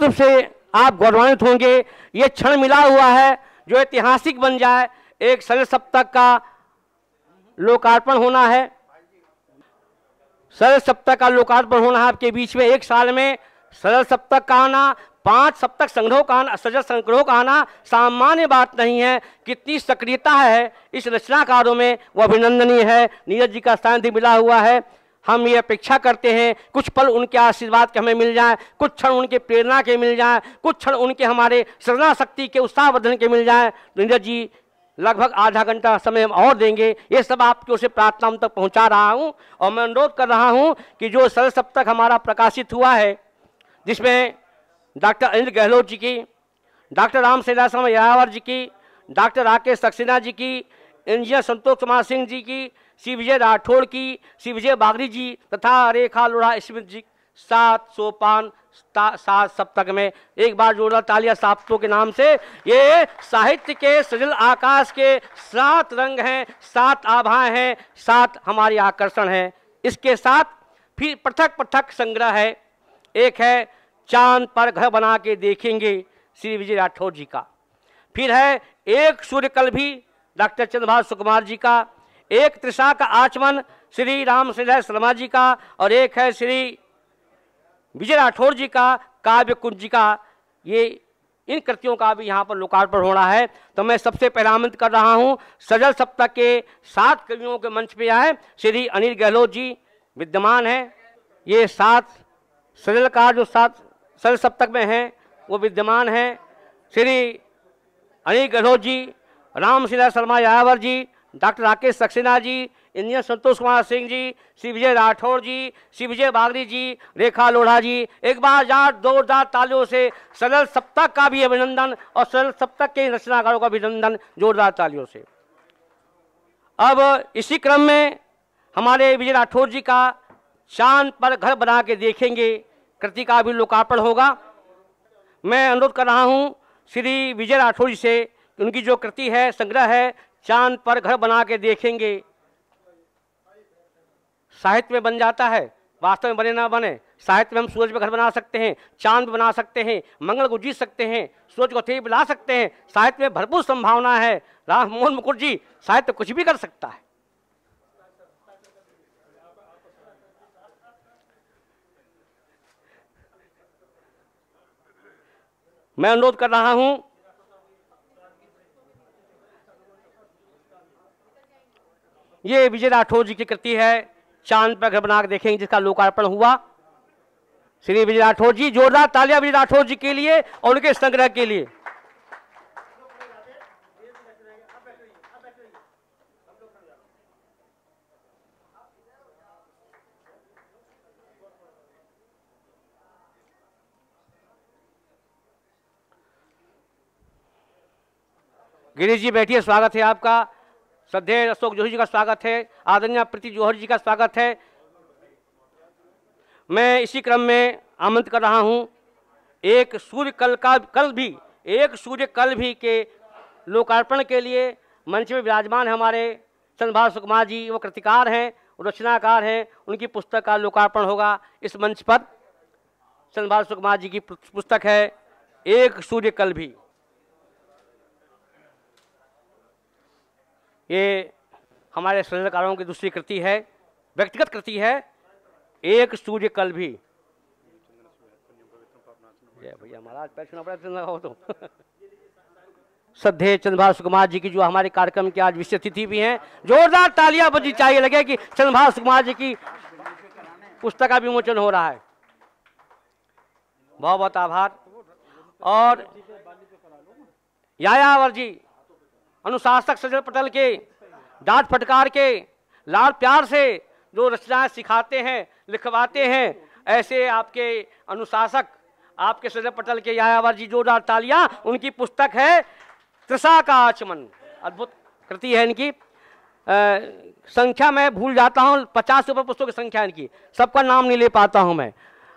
रूप से आप गौरवान्वित होंगे। ये क्षण मिला हुआ है जो ऐतिहासिक बन जाए। एक सरल सप्तक का लोकार्पण होना है, सरल सप्तक का लोकार्पण होना है आपके बीच में। एक साल में सरल सप्तक का आना, 5 सप्तक संग्रह का आना, सजल संग्रह का आना सामान्य बात नहीं है। कितनी सक्रियता है इस रचनाकारों में, वो अभिनंदनीय है। नीरज जी का सानिध्य मिला हुआ है। हम ये अपेक्षा करते हैं कुछ पल उनके आशीर्वाद के हमें मिल जाए, कुछ क्षण उनके प्रेरणा के मिल जाए, कुछ क्षण उनके हमारे सृजना शक्ति के उत्साहवर्धन के मिल जाए। नीरज जी लगभग आधा घंटा समय हम और देंगे। ये सब आपकी ओर से प्रार्थना तक पहुंचा रहा हूं। और मैं अनुरोध कर रहा हूं कि जो सरल सप्तक हमारा प्रकाशित हुआ है, जिसमें डॉक्टर अनिल गहलोत जी की, डॉक्टर राम सेलासम यावर जी की, डॉक्टर राकेश सक्सेना जी की, इंजीनियर संतोष कुमार सिंह जी की, श्री विजय राठौड़ की, श्री विजय बागरी जी तथा रेखा लोढ़ा स्मिथ जी 7 सोपान 7 सप्तक में। एक बार जोरदार तालियां साप्तों के नाम से। ये साहित्य के सजल आकाश के 7 रंग हैं, 7 आभाएं हैं, 7 हमारे आकर्षण हैं। इसके साथ फिर पृथक पृथक संग्रह है। एक है चांद पर घर बना के देखेंगे श्री विजय राठौर जी का, फिर है एक सूर्यकल भी डॉक्टर चंद्रभाष सुकुमार जी का, एक त्रिशा का आचमन श्री राम शर्मा जी का, और एक है श्री विजय राठौर जी का काव्य कुंजिका। ये इन कृतियों का भी यहाँ पर लोकार्पण हो रहा है। तो मैं सबसे पहले आमंत्रित कर रहा हूँ सजल सप्तक के 7 कवियों के मंच पे आए। श्री अनिल गहलोत जी विद्यमान हैं। ये 7 सजलकार जो 7 सजल सप्तक में हैं वो विद्यमान हैं। श्री अनिल गहलोत जी, राम शर्मा यायावर जी, डॉक्टर राकेश सक्सेना जी, इंजीनियर संतोष कुमार सिंह जी, श्री विजय राठौर जी, श्री विजय बागरी जी, रेखा लोढ़ा जी। एक बार जोरदार तालियों से सजल सप्तक का भी अभिनंदन और सजल सप्तक के रचनाकारों का अभिनंदन जोरदार तालियों से। अब इसी क्रम में हमारे विजय राठौर जी का चांद पर घर बना के देखेंगे कृति का भी लोकार्पण होगा। मैं अनुरोध कर रहा हूँ श्री विजय राठौर जी से, उनकी जो कृति है, संग्रह है चांद पर घर बना के देखेंगे, साहित्य में बन जाता है, वास्तव में बने ना बने। साहित्य में हम सूरज पर घर बना सकते हैं, चांद बना सकते हैं, मंगल को जीत सकते हैं, सूरज को तेज ला सकते हैं। साहित्य में भरपूर संभावना है। राम मोहन मुखर्जी, साहित्य कुछ भी कर सकता है। मैं अनुरोध कर रहा हूं ये विजय राठौर जी की कृति है चांद पर घर बना के देखेंगे, जिसका लोकार्पण हुआ। श्री विजय राठौर जी, जोरदार तालियां विजय राठौर जी के लिए और उनके संग्रह के लिए। गिरीश जी बैठिए, स्वागत है आपका। श्रद्धेय अशोक जोशी जी का स्वागत है। आदरणीय प्रीति जौहर जी का स्वागत है। मैं इसी क्रम में आमंत्रित कर रहा हूं एक सूर्य कल भी के लोकार्पण के लिए मंच में विराजमान है हमारे चंद्रभाष सुकुमार जी। वो कृतिकार हैं, रचनाकार हैं, उनकी पुस्तक का लोकार्पण होगा इस मंच पर। चंद्रभाष सुकुमार जी की पुस्तक है एक सूर्य कल भी। ये हमारे सृजनकारों की दूसरी कृति है, व्यक्तिगत कृति है, एक सूर्य कल भी। भैया महाराज पैर छूना पड़ा हो तो। श्रद्धेय चंद्रभाष सुकुमार जी की जो हमारे कार्यक्रम की आज विशेष तिथि भी हैं, जोरदार तालियां बजी चाहिए लगे कि चंद्रभाष सुकुमार जी की पुस्तक का विमोचन हो रहा है। बहुत बहुत आभार। और यायावर जी, अनुशासक सजल पटल के, डांट फटकार के, लाड़ प्यार से जो रचनाएं सिखाते हैं, लिखवाते हैं, ऐसे आपके अनुशासक, आपके सजल पटल के यायावर जी, जोरदार तालियां। उनकी पुस्तक है त्रिशा का आचमन, अद्भुत कृति है इनकी। संख्या मैं भूल जाता हूँ, 50 से ऊपर पुस्तकों की संख्या इनकी, सबका नाम नहीं ले पाता हूँ मैं।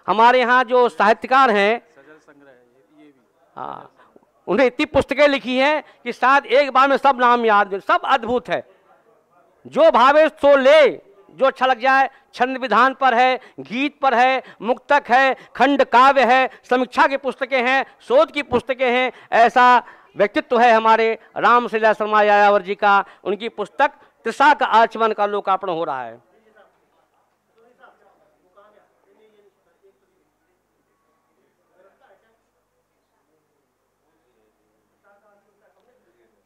हमारे यहाँ जो साहित्यकार हैं, हाँ, उन्हें इतनी पुस्तकें लिखी हैं कि शायद एक बार में सब नाम याद, सब अद्भुत है। जो भावे सो ले, जो अच्छा लग जाए। छंद विधान पर है, गीत पर है, मुक्तक है, खंड काव्य है, समीक्षा की पुस्तकें हैं, शोध की पुस्तकें हैं। ऐसा व्यक्तित्व है हमारे राम शर्मा यायावर जी का। उनकी पुस्तक त्रिशा का आचमन का लोकार्पण हो रहा है।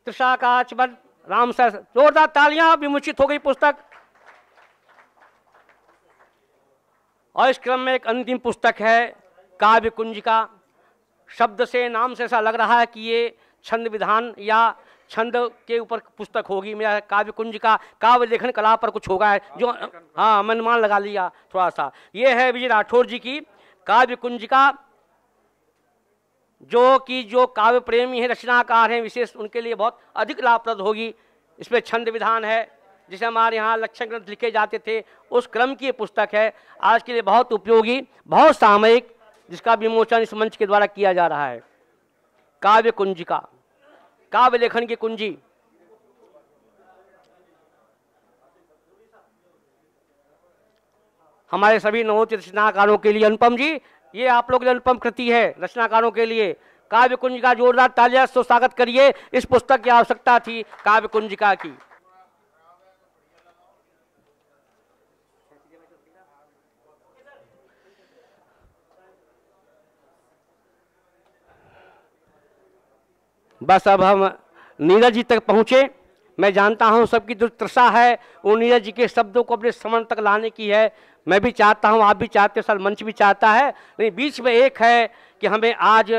त्रिशा का आचमन, राम सर, जोरदार तालियां। विमोचित हो गई पुस्तक। और इस क्रम में एक अंतिम पुस्तक है काव्य कुंजिका। शब्द से, नाम से ऐसा लग रहा है कि ये छंद विधान या छंद के ऊपर पुस्तक होगी। मेरा काव्य कुंजिका, काव्य लेखन कला पर कुछ होगा जो, हाँ, मैं अनुमान लगा लिया थोड़ा सा। ये है विजय राठौर जी की काव्य कुंजिका, जो काव्य प्रेमी है, रचनाकार हैं विशेष, उनके लिए बहुत अधिक लाभप्रद होगी। इसमें छंद विधान है, जिसे हमारे यहाँ लक्षण ग्रंथ लिखे जाते थे, उस क्रम की ये पुस्तक है। आज के लिए बहुत उपयोगी, बहुत सामयिक, जिसका विमोचन इस मंच के द्वारा किया जा रहा है। काव्य कुंजिका, काव्य लेखन की कुंजी। हमारे सभी नवोदित रचनाकारों के लिए, अनुपम जी, ये आप लोग के लिए अनुपम कृति है रचनाकारों के लिए। काव्य कुंजिका, जोरदार तालियां से स्वागत करिए। इस पुस्तक की आवश्यकता थी काव्य कुंजिका की। बस अब हम नीरज जी तक पहुंचे। मैं जानता हूं सबकी दुर्दशा है वो नीरज जी के शब्दों को अपने श्रवण तक लाने की है। मैं भी चाहता हूं, आप भी चाहते हो, सर मंच भी चाहता है, लेकिन बीच में एक है कि हमें आज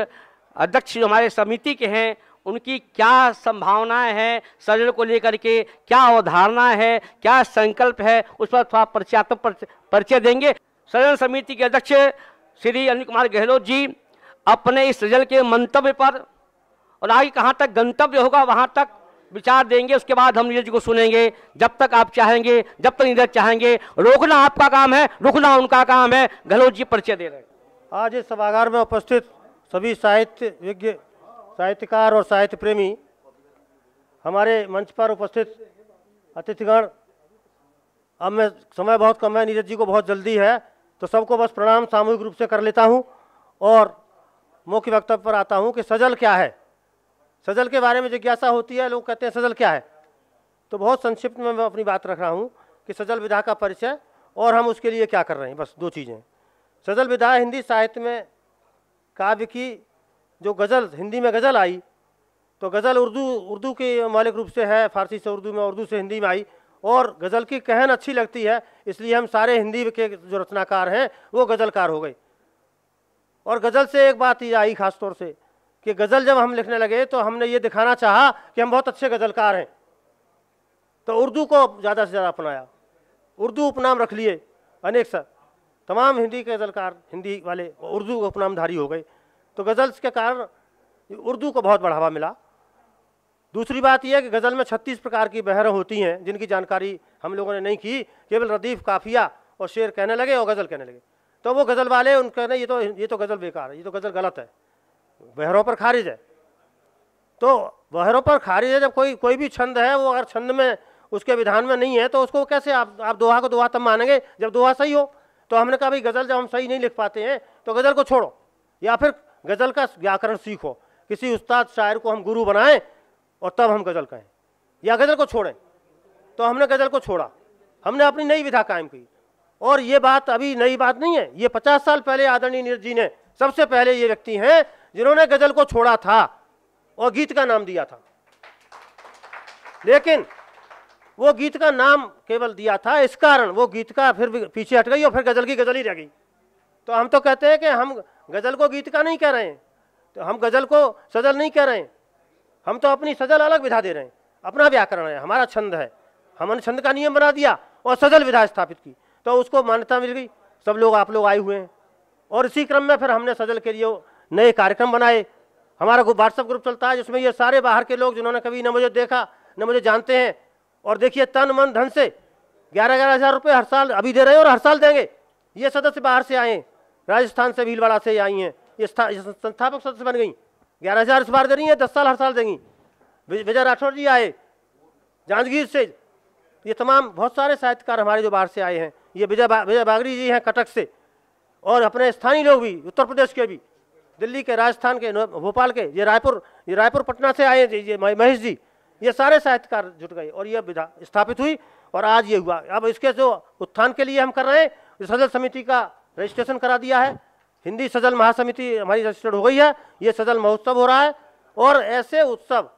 अध्यक्ष जो हमारे समिति के हैं उनकी क्या संभावनाएं हैं, सृजन को लेकर के क्या अवधारणा है, क्या संकल्प है, उस पर थोड़ा परिचयात्मक परिचय देंगे। सृजन समिति के अध्यक्ष श्री अनिल कुमार गहलोत जी अपने इस सृजन के मंतव्य पर और आगे कहाँ तक गंतव्य होगा वहाँ तक विचार देंगे। उसके बाद हम नीरज को सुनेंगे जब तक आप चाहेंगे, जब तक नीरज चाहेंगे। रोकना आपका काम है, रुकना उनका काम है। गहलोत जी परिचय दे रहे हैं। आज इस सभागार में उपस्थित सभी साहित्यविज्ञ, साहित्यकार और साहित्य प्रेमी, हमारे मंच पर उपस्थित अतिथिगण, अब मैं समय बहुत कम है, नीरज जी को बहुत जल्दी है, तो सबको बस प्रणाम सामूहिक रूप से कर लेता हूं और मुख्य वक्तव्य पर आता हूं कि सजल क्या है। सजल के बारे में जिज्ञासा होती है, लोग कहते हैं सजल क्या है, तो बहुत संक्षिप्त में मैं अपनी बात रख रहा हूं कि सजल विधा का परिचय और हम उसके लिए क्या कर रहे हैं। बस दो चीज़ें। सजल विधा हिंदी साहित्य में काव्य की जो गज़ल, हिंदी में गज़ल आई, तो गज़ल उर्दू के मौलिक रूप से है, फारसी से उर्दू में, उर्दू से हिंदी में आई, और गज़ल की कहन अच्छी लगती है, इसलिए हम सारे हिंदी के जो रचनाकार हैं वो गज़लकार हो गए। और गज़ल से एक बात ये आई खास तौर से कि गज़ल जब हम लिखने लगे तो हमने ये दिखाना चाहा कि हम बहुत अच्छे गज़लकार हैं, तो उर्दू को ज़्यादा से ज़्यादा अपनाया, उर्दू उपनाम रख लिए अनेक सा, तमाम हिंदी के गज़लकार हिंदी वाले उर्दू उपनामधारी हो गए, तो गज़ल के कारण उर्दू को बहुत बढ़ावा मिला। दूसरी बात यह है कि गज़ल में 36 प्रकार की बहरें होती हैं जिनकी जानकारी हम लोगों ने नहीं की, केवल रदीफ, काफिया और शेर कहने लगे और गज़ल कहने लगे, तो वो गज़ल वाले उन कहने ये तो गज़ल बेकार है, ये तो गज़ल गलत है, बहरों पर खारिज है। तो बहरों पर खारिज है, जब कोई भी छंद है वो अगर छंद में उसके विधान में नहीं है तो उसको कैसे आप दोहा को दोहा तब मानेंगे जब दोहा सही हो। तो हमने कहा भाई गज़ल जब हम सही नहीं लिख पाते हैं तो गज़ल को छोड़ो, या फिर गज़ल का व्याकरण सीखो, किसी उस्ताद शायर को हम गुरु बनाएं और तब हम गज़ल कहें, या गज़ल को छोड़ें। तो हमने गज़ल को छोड़ा, हमने अपनी नई विधा कायम की। और ये बात अभी नई बात नहीं है, ये 50 साल पहले आदरणीय नीरज जी ने सबसे पहले ये व्यक्ति हैं जिन्होंने गज़ल को छोड़ा था और गीत का नाम दिया था। लेकिन वो गीत का नाम केवल दिया था, इस कारण वो गीत का फिर पीछे हट गई और फिर गज़ल की गज़ल ही रह गई। तो हम तो कहते हैं कि हम गज़ल को गीत का नहीं कह रहे हैं, तो हम गज़ल को सजल नहीं कह रहे हैं, हम तो अपनी सजल अलग विधा दे रहे हैं। अपना व्याकरण है, हमारा छंद है, हमने छंद का नियम बना दिया और सजल विधा स्थापित की, तो उसको मान्यता मिल गई। सब लोग आप लोग आए हुए हैं और इसी क्रम में फिर हमने सजल के लिए नए कार्यक्रम बनाए। हमारा व्हाट्सएप ग्रुप चलता है जिसमें ये सारे बाहर के लोग जिन्होंने कभी न मुझे देखा न मुझे जानते हैं, और देखिए तन मन धन से 11-11 हज़ार रुपये हर साल अभी दे रहे हैं और हर साल देंगे। ये सदस्य बाहर से आए हैं, राजस्थान से, भीलवाड़ा से आई हैं, ये संस्थापक सदस्य बन गई। 11,000 इस बार दे रही हैं, 10 साल हर साल देंगी। विजय राठौर जी आए जांजगीर से, ये तमाम बहुत सारे साहित्यकार हमारे जो बाहर से आए हैं। ये विजय बागरी जी हैं कटक से, और अपने स्थानीय लोग भी, उत्तर प्रदेश के भी, दिल्ली के, राजस्थान के, भोपाल के, ये रायपुर पटना से आए ये महेश जी, ये सारे साहित्यकार जुट गए और ये विधा स्थापित हुई और आज ये हुआ। अब इसके जो उत्थान के लिए हम कर रहे हैं, सजल समिति का रजिस्ट्रेशन करा दिया है, हिंदी सजल महासमिति हमारी रजिस्टर्ड हो गई है, ये सजल महोत्सव हो रहा है और ऐसे उत्सव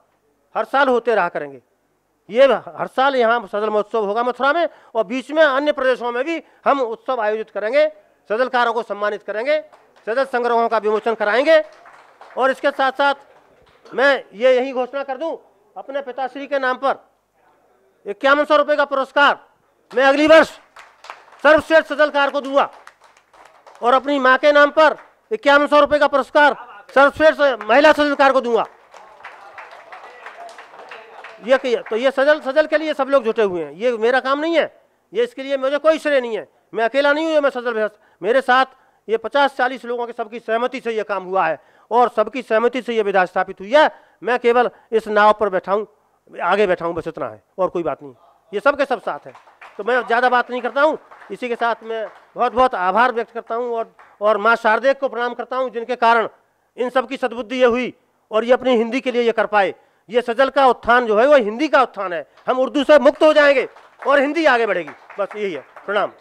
हर साल होते रहा करेंगे। ये हर साल यहाँ सजल महोत्सव होगा मथुरा में, और बीच में अन्य प्रदेशों में भी हम उत्सव आयोजित करेंगे, सजलकारों को सम्मानित करेंगे, सजल संग्रहों का विमोचन कराएंगे। और इसके साथ साथ मैं ये यही घोषणा कर दूं, अपने पिताश्री के नाम पर 5100 रुपये का पुरस्कार मैं अगली वर्ष सर्वश्रेष्ठ सजलकार को दूंगा, और अपनी माँ के नाम पर 5100 रुपये का पुरस्कार सर्वश्रेष्ठ महिला सजलकार को दूंगा। तो ये सजल के लिए सब लोग जुटे हुए हैं, ये मेरा काम नहीं है, ये इसके लिए मुझे कोई श्रेय नहीं है, मैं अकेला नहीं हूँ, मैं सजल बहस, मेरे साथ ये 50-40 लोगों के सबकी सहमति से ये काम हुआ है और सबकी सहमति से ये विधा स्थापित हुई है। मैं केवल इस नाव पर बैठा हूँ, आगे बैठा हूँ, बस इतना है और कोई बात नहीं। ये सब के सब साथ है, तो मैं ज़्यादा बात नहीं करता हूँ। इसी के साथ मैं बहुत बहुत आभार व्यक्त करता हूँ और माँ शारदे को प्रणाम करता हूँ, जिनके कारण इन सब की सद्बुद्धि ये हुई और ये अपनी हिंदी के लिए ये कर पाए। ये सजल का उत्थान जो है वो हिंदी का उत्थान है, हम उर्दू से मुक्त हो जाएंगे और हिंदी आगे बढ़ेगी, बस यही है। प्रणाम।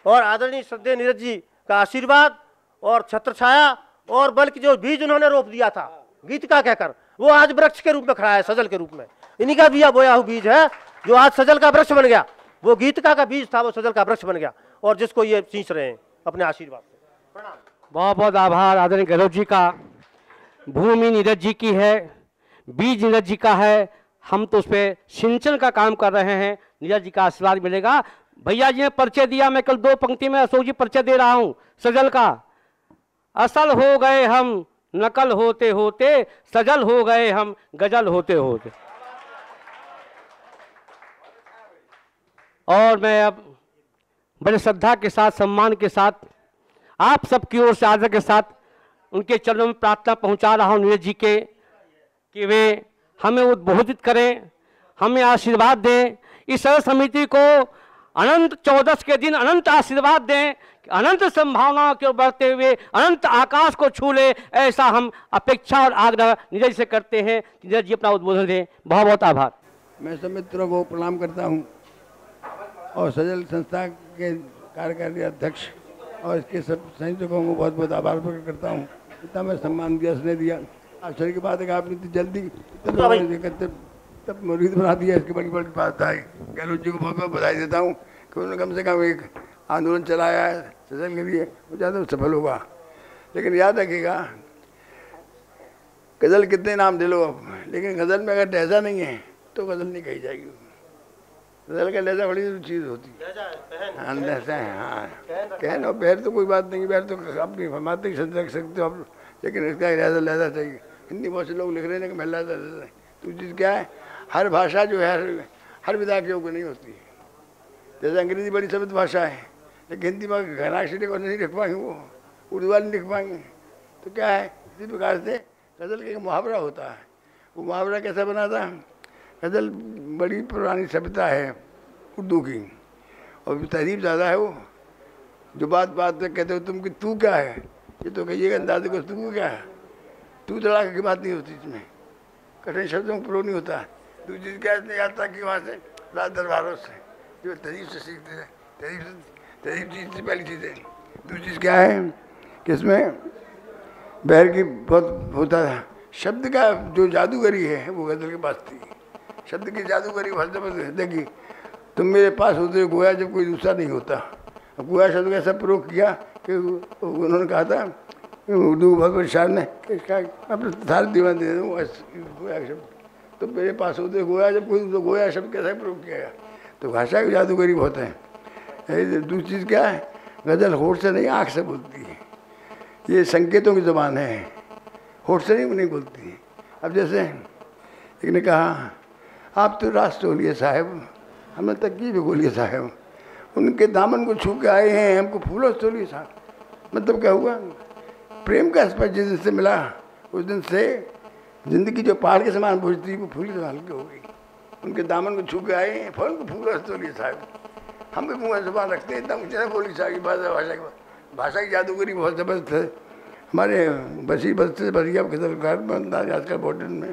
और आदरणीय श्रद्धेय नीरज जी का आशीर्वाद और छत्र छाया और बल्कि जो बीज उन्होंने रोप दिया था गीत का कहकर, वो आज वृक्ष के रूप में खड़ा है, सजल के रूप में। इन्हीं का दिया बोया हुआ बीज है जो आज सजल का वृक्ष बन गया। वो गीत का बीज था, वो सजल का वृक्ष बन गया और जिसको ये सींच रहे हैं अपने आशीर्वाद से। प्रणाम। बहुत बहुत आभार आदरणीय गौरव जी का। भूमि नीरज जी की है, बीज नीरज जी का है, हम तो उस पर सिंचन का काम कर रहे हैं। नीरज जी का आशीर्वाद मिलेगा। भैया जी ने परिचय दिया, मैं कल 2 पंक्ति में अशोक जी परिचय दे रहा हूं सजल का। असल हो गए हम नकल होते होते, सजल हो गए हम गजल होते होते। और मैं अब बड़े श्रद्धा के साथ, सम्मान के साथ, आप सबकी ओर से आदर के साथ उनके चरणों में प्रार्थना पहुंचा रहा हूं नीरज जी के कि वे हमें उद्बोधित करें, हमें आशीर्वाद दें, इस सरल समिति को अनंत 14 के दिन अनंत आशीर्वाद दें, अनंत संभावनाओं की ओर बढ़ते हुए अनंत आकाश को छू ले, ऐसा हम अपेक्षा और आग्रह नीरज से करते हैं। नीरज जी अपना उद्बोधन दें। बहुत बहुत आभार। मैं सब मित्रों को प्रणाम करता हूं और सजल संस्था के कार्यकारी अध्यक्ष और इसके सब संयोजकों को बहुत बहुत आभार प्रकट करता हूं। इतना मैं सम्मान दिया, उसने दिया। आश्चर्य की बात है कि आपने इतनी जल्दी तब मुरीद बना दिया, इसकी बड़ी बड़ी बात है। गहलोत जी को बहुत बहुत बधाई देता हूँ कि उन्होंने कम से कम एक आंदोलन चलाया है सजल के लिए, वो ज़्यादा सफल होगा। लेकिन याद रखिएगा, गज़ल कितने नाम दे लो अब, लेकिन गज़ल में अगर लहजा नहीं है तो गज़ल नहीं कही जाएगी। गज़ल का लहजा बड़ी चीज़ होती है। हाँ लहजा है, हाँ कहन और बहर तो कोई बात नहीं, बहर तो अपनी मातृ शब्द रख सकते हो आप, लेकिन इसका लहजा चाहिए। हिंदी बहुत से लोग लिख रहे हैं कि मैं लहजा तो चीज़ क्या है, हर भाषा जो है हर विधा के योग्य नहीं होती है। जैसे अंग्रेजी बड़ी सभ्य भाषा है, लेकिन हिंदी में घनाक्षरी को नहीं लिख पाएंगे, वो उर्दू वाले लिख पाएंगे। तो क्या है, इसी प्रकार से गज़ल का एक मुहावरा होता है। वो मुहावरा कैसा बना था, गज़ल बड़ी पुरानी सभ्यता है उर्दू की और तहरीब ज़्यादा है। वो जो बात बात में कहते हो तुम कि तू क्या है, ये तो कहिएगा अंदाजे को तू क्या है, तू तड़ाके की बात नहीं होती, इसमें कठिन शब्दों में प्रयोग नहीं होता है। दूसरी चीज़ क्या नहीं आता कि वहाँ से राज दरबारों से जो तहरीब से सीखते हैं, तहरीब चीज़ से पहली चीज़ है। दूसरी चीज़ क्या है कि इसमें बहर की बहुत होता है। शब्द का जो जादूगरी है वो गज़ल के पास थी। शब्द की जादूगरी बहुत ज़बरदस्त। देखिए, तुम मेरे पास होते गोया जब कोई दूसरा नहीं होता। अब गोया शब्द का ऐसा प्रयोग किया कि उन्होंने कहा था उर्दू बहुत बड़ी शान है कि इसका अपने सारे दीवान दे दूँ गोया शब्द। तो मेरे पास होते गोया जब कोई तो गोया शब्द कैसा प्रयोग किया गया। तो भाषा की जादूगरी बहुत है। दूसरी चीज़ क्या है, गज़ल होठ से नहीं आँख से बोलती है। ये संकेतों की ज़बान है, होठ से नहीं बोलती है। अब जैसे एक ने कहा आप तो रास तोलिए साहब, हमें तकिए भी बोलिए साहब, उनके दामन को छू के आए हैं, हमको फूलों से तोलिए साहब। मतलब क्या हुआ, प्रेम का स्पर्श जिस दिन से मिला उस दिन से ज़िंदगी जो पहाड़ के समान बोझ थी वो फूल से हल्की हो गई। उनके दामन को छू के आए हैं, फल को फूलों से तोलिए साहब। हम भी मुँह ज़बान रखते हैं, इतना कुछ नहीं बोली साहब। भाषा की जादूगरी बहुत ज़बरदस्त है। हमारे बशीर बद से बढ़िया गज़लकार बनता है आजकल बॉर्डर में।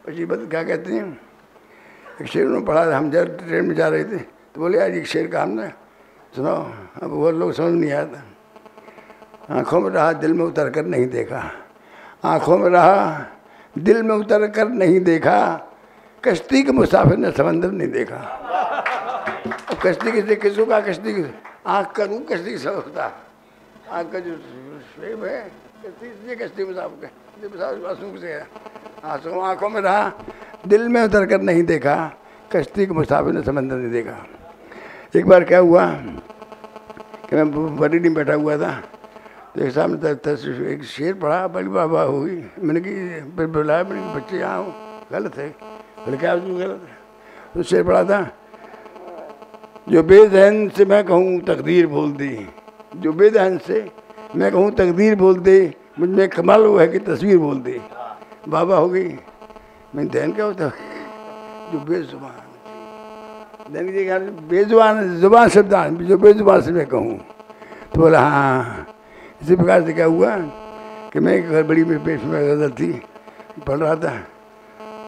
बशीर बद क्या कहते हैं, एक शेर उन्होंने पढ़ा, हम जब ट्रेन में जा रहे थे तो बोले यार एक शेर का हमने सुनाओ। अब वो लोग समझ नहीं आया था। आँखों में रहा दिल में उतर कर नहीं देखा, आँखों में रहा दिल में उतर कर नहीं देखा, कश्ती के मुसाफिर ने समंदर नहीं देखा। अब कश्ती किससे किसको कहा, कश्ती की आँख का रूप कश्ती से होता है। आँख का जो शेप है कश्ती मुसाफिर आंसू से है। आंसू आँखों में रहा दिल में उतर कर नहीं देखा, कश्ती के मुसाफिर ने समंदर नहीं देखा। एक बार क्या हुआ कि मैं बरेली में बैठा हुआ था, तो एक सामने एक शेर पढ़ा, बड़ी बाबा हुई। मैंने कि बुलाया, मैंने बच्चे यहाँ हो, गलत है। बोले क्या उसमें गलत है? तो शेर पढ़ा था, जो बेदहन से मैं कहूँ तकदीर बोल दे, जो बेदहन से मैं कहूँ तकदीर बोल दे, मुझ में कमाल वो है कि तस्वीर बोल दे। बाबा हो गई। मैं दहन क्या होता है? जो बेजुबान, दहन की जगह बेजुबान, जुबान शब्द जो बेजुबान से मैं कहूँ। तो बोला हाँ। इसी प्रकार से क्या हुआ कि मैं एक घर बड़ी मेरे पेट में गज़ल थी, पढ़ रहा था,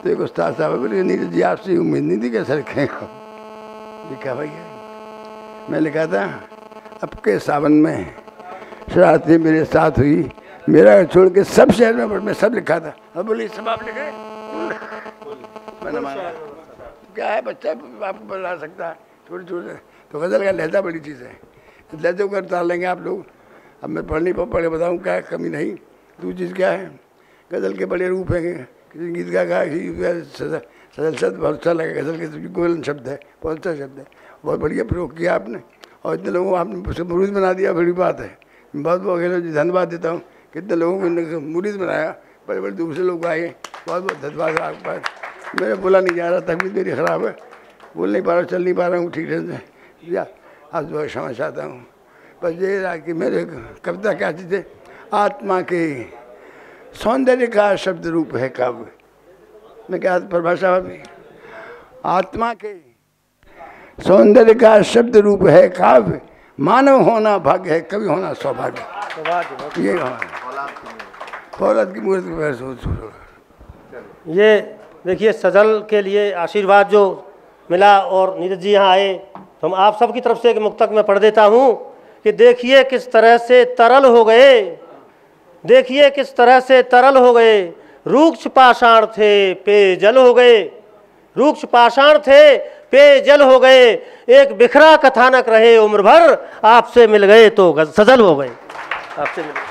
तो एक उस्ताद साहब बोले नीरज जी आपसे उम्मीद नहीं थी कैसा लिखेगा। लिखा भैया, मैं लिखा था अब के सावन में शरारतें मेरे साथ हुई, मेरा छोड़ के सब शहर में मैं सब लिखा था। अब बोले सब आप लिखे? मैंने माना क्या है बच्चा आपको बता सकता है छोटे छोटे। तो गज़ल का लहजा बड़ी चीज़ है, लहजे को उतार लेंगे आप लोग। अब मैं पढ़ नहीं पढ़े बताऊँ क्या कमी नहीं। दूसरी चीज़ क्या है, गज़ल के बड़े रूप हैं। किसी गीत का सजल शब्द बहुत अच्छा लगा, गज़ल के गोलन शब्द है, बहुत अच्छा शब्द है, बहुत बढ़िया प्रयोग किया आपने और इतने लोगों को आपने उसे मुरीद बना दिया, बड़ी बात है। बहुत बहुत धन्यवाद देता हूँ, कितने लोगों को मुरीद बनाया, बड़े बड़े दूसरे लोग आए, बहुत बहुत धन्यवाद आपके पास। मेरा बोला नहीं जा रहा, तबीयत मेरी ख़राब है, बोल नहीं पा रहा, चल नहीं पा रहा हूँ ठीक से, या आप जो क्षमा चाहता हूँ। बस ये रहा कि मेरे कविता क्या चीज़ है, आत्मा के सौंदर्य का शब्द रूप है काव्य। मैं क्या परिभाषा में, आत्मा के सौंदर्य का शब्द रूप है काव्य, मानव होना भाग्य है, कवि होना सौभाग्य। ये औरत की मूर्ति। ये देखिए सजल के लिए आशीर्वाद जो मिला और नीरज जी यहाँ आए, तो हम आप सब की तरफ से एक मुक्तक मैं पढ़ देता हूँ कि देखिए किस तरह से तरल हो गए, देखिए किस तरह से तरल हो गए, रूक्ष पाषाण थे पेयजल हो गए, रूक्ष पाषाण थे पेयजल हो गए, एक बिखरा कथानक रहे उम्र भर, आपसे मिल गए तो सजल हो गए, आपसे मिल गए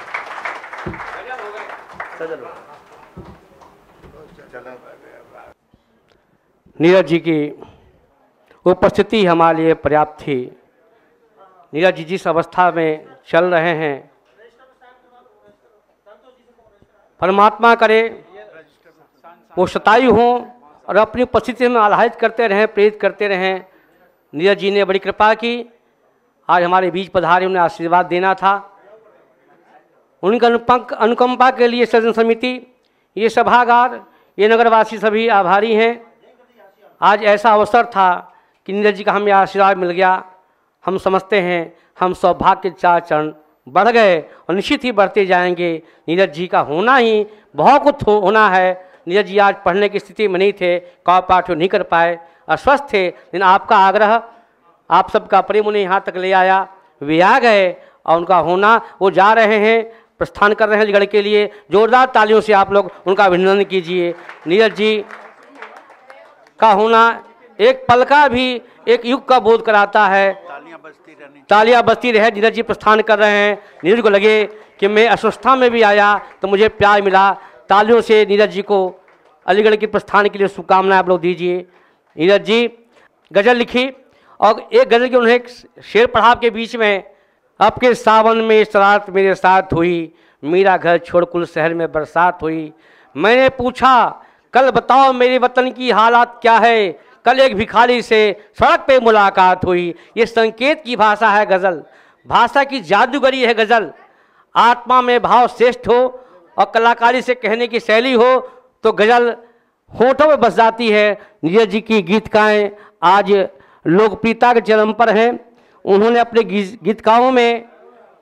सजल हो गए। नीरज जी की उपस्थिति हमारे लिए पर्याप्त थी। नीरज जी जिस अवस्था में चल रहे हैं, परमात्मा करे वो शतायु हों और अपनी उपस्थिति में आह्लादित करते रहें, प्रेरित करते रहें। नीरज जी ने बड़ी कृपा की, आज हमारे बीच पधारे, उन्हें आशीर्वाद देना था। उनका अनुकंपा के लिए सदन समिति, ये सभागार, ये नगरवासी सभी आभारी हैं। आज ऐसा अवसर था कि नीरज जी का हमें आशीर्वाद मिल गया। हम समझते हैं हम सौभाग्य के 4 चरण बढ़ गए और निश्चित ही बढ़ते जाएंगे। नीरज जी का होना ही बहुत कुछ होना है। नीरज जी आज पढ़ने की स्थिति में नहीं थे, कौ पाठ नहीं कर पाए, अस्वस्थ थे, लेकिन आपका आग्रह, आप सबका प्रेम उन्हें यहाँ तक ले आया, वे आ गए और उनका होना, वो जा रहे हैं, प्रस्थान कर रहे हैं अलीगढ़ के लिए। जोरदार तालियों से आप लोग उनका अभिनंदन कीजिए। नीरज जी का होना एक पल का भी एक युग का बोध कराता है। तालियां बजती रहे। नीरज जी प्रस्थान कर रहे हैं। नीरज को लगे कि मैं अस्वस्थता में भी आया तो मुझे प्यार मिला। तालियों से नीरज जी को अलीगढ़ के प्रस्थान के लिए शुभकामनाएं आप लोग दीजिए। नीरज जी गज़ल लिखी और एक गज़ल के उन्हें एक शेर पढ़ा के बीच में, अब के सावन में शरारत मेरे साथ हुई, मेरा घर छोड़ कुल शहर में बरसात हुई। मैंने पूछा कल बताओ मेरे वतन की हालात क्या है, कल एक भिखारी से सड़क पे मुलाकात हुई। ये संकेत की भाषा है गज़ल, भाषा की जादूगरी है गज़ल। आत्मा में भाव श्रेष्ठ हो और कलाकारी से कहने की शैली हो तो गज़ल होठों में बस जाती है। नीरज जी की गीतकाएँ आज लोकप्रियता के चरम पर हैं। उन्होंने अपने गीतकाओं में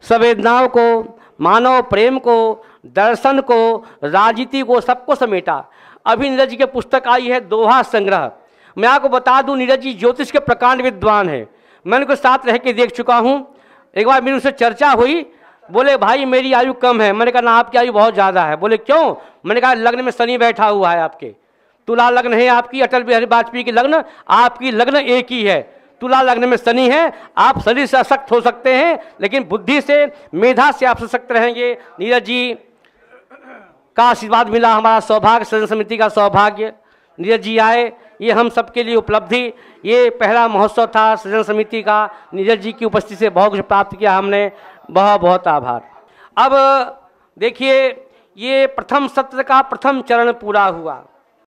संवेदनाओं को, मानव प्रेम को, दर्शन को, राजनीति को, सबको समेटा। अभी नीरज जी की पुस्तक आई है दोहा संग्रह। मैं आपको बता दूं नीरज जी ज्योतिष के प्रकांड विद्वान हैं। मैं उनके साथ रह के देख चुका हूं। एक बार मेरी उनसे चर्चा हुई, बोले भाई मेरी आयु कम है। मैंने कहा ना आपकी आयु बहुत ज़्यादा है। बोले क्यों? मैंने कहा लग्न में शनि बैठा हुआ है आपके, तुला लग्न है आपकी, अटल बिहारी वाजपेयी की लग्न, आपकी लग्न एक ही है, तुला लग्न में शनि है। आप शरीर से अशक्त हो सकते हैं लेकिन बुद्धि से, मेधा से आप सशक्त रहेंगे। नीरज जी का आशीर्वाद मिला, हमारा सौभाग्य, सदन समिति का सौभाग्य। नीरज जी आए, ये हम सबके लिए उपलब्धि। ये पहला महोत्सव था सृजन समिति का। नीरज जी की उपस्थिति से बहुत कुछ प्राप्त किया हमने, बहुत बहुत आभार। अब देखिए ये प्रथम सत्र का प्रथम चरण पूरा हुआ।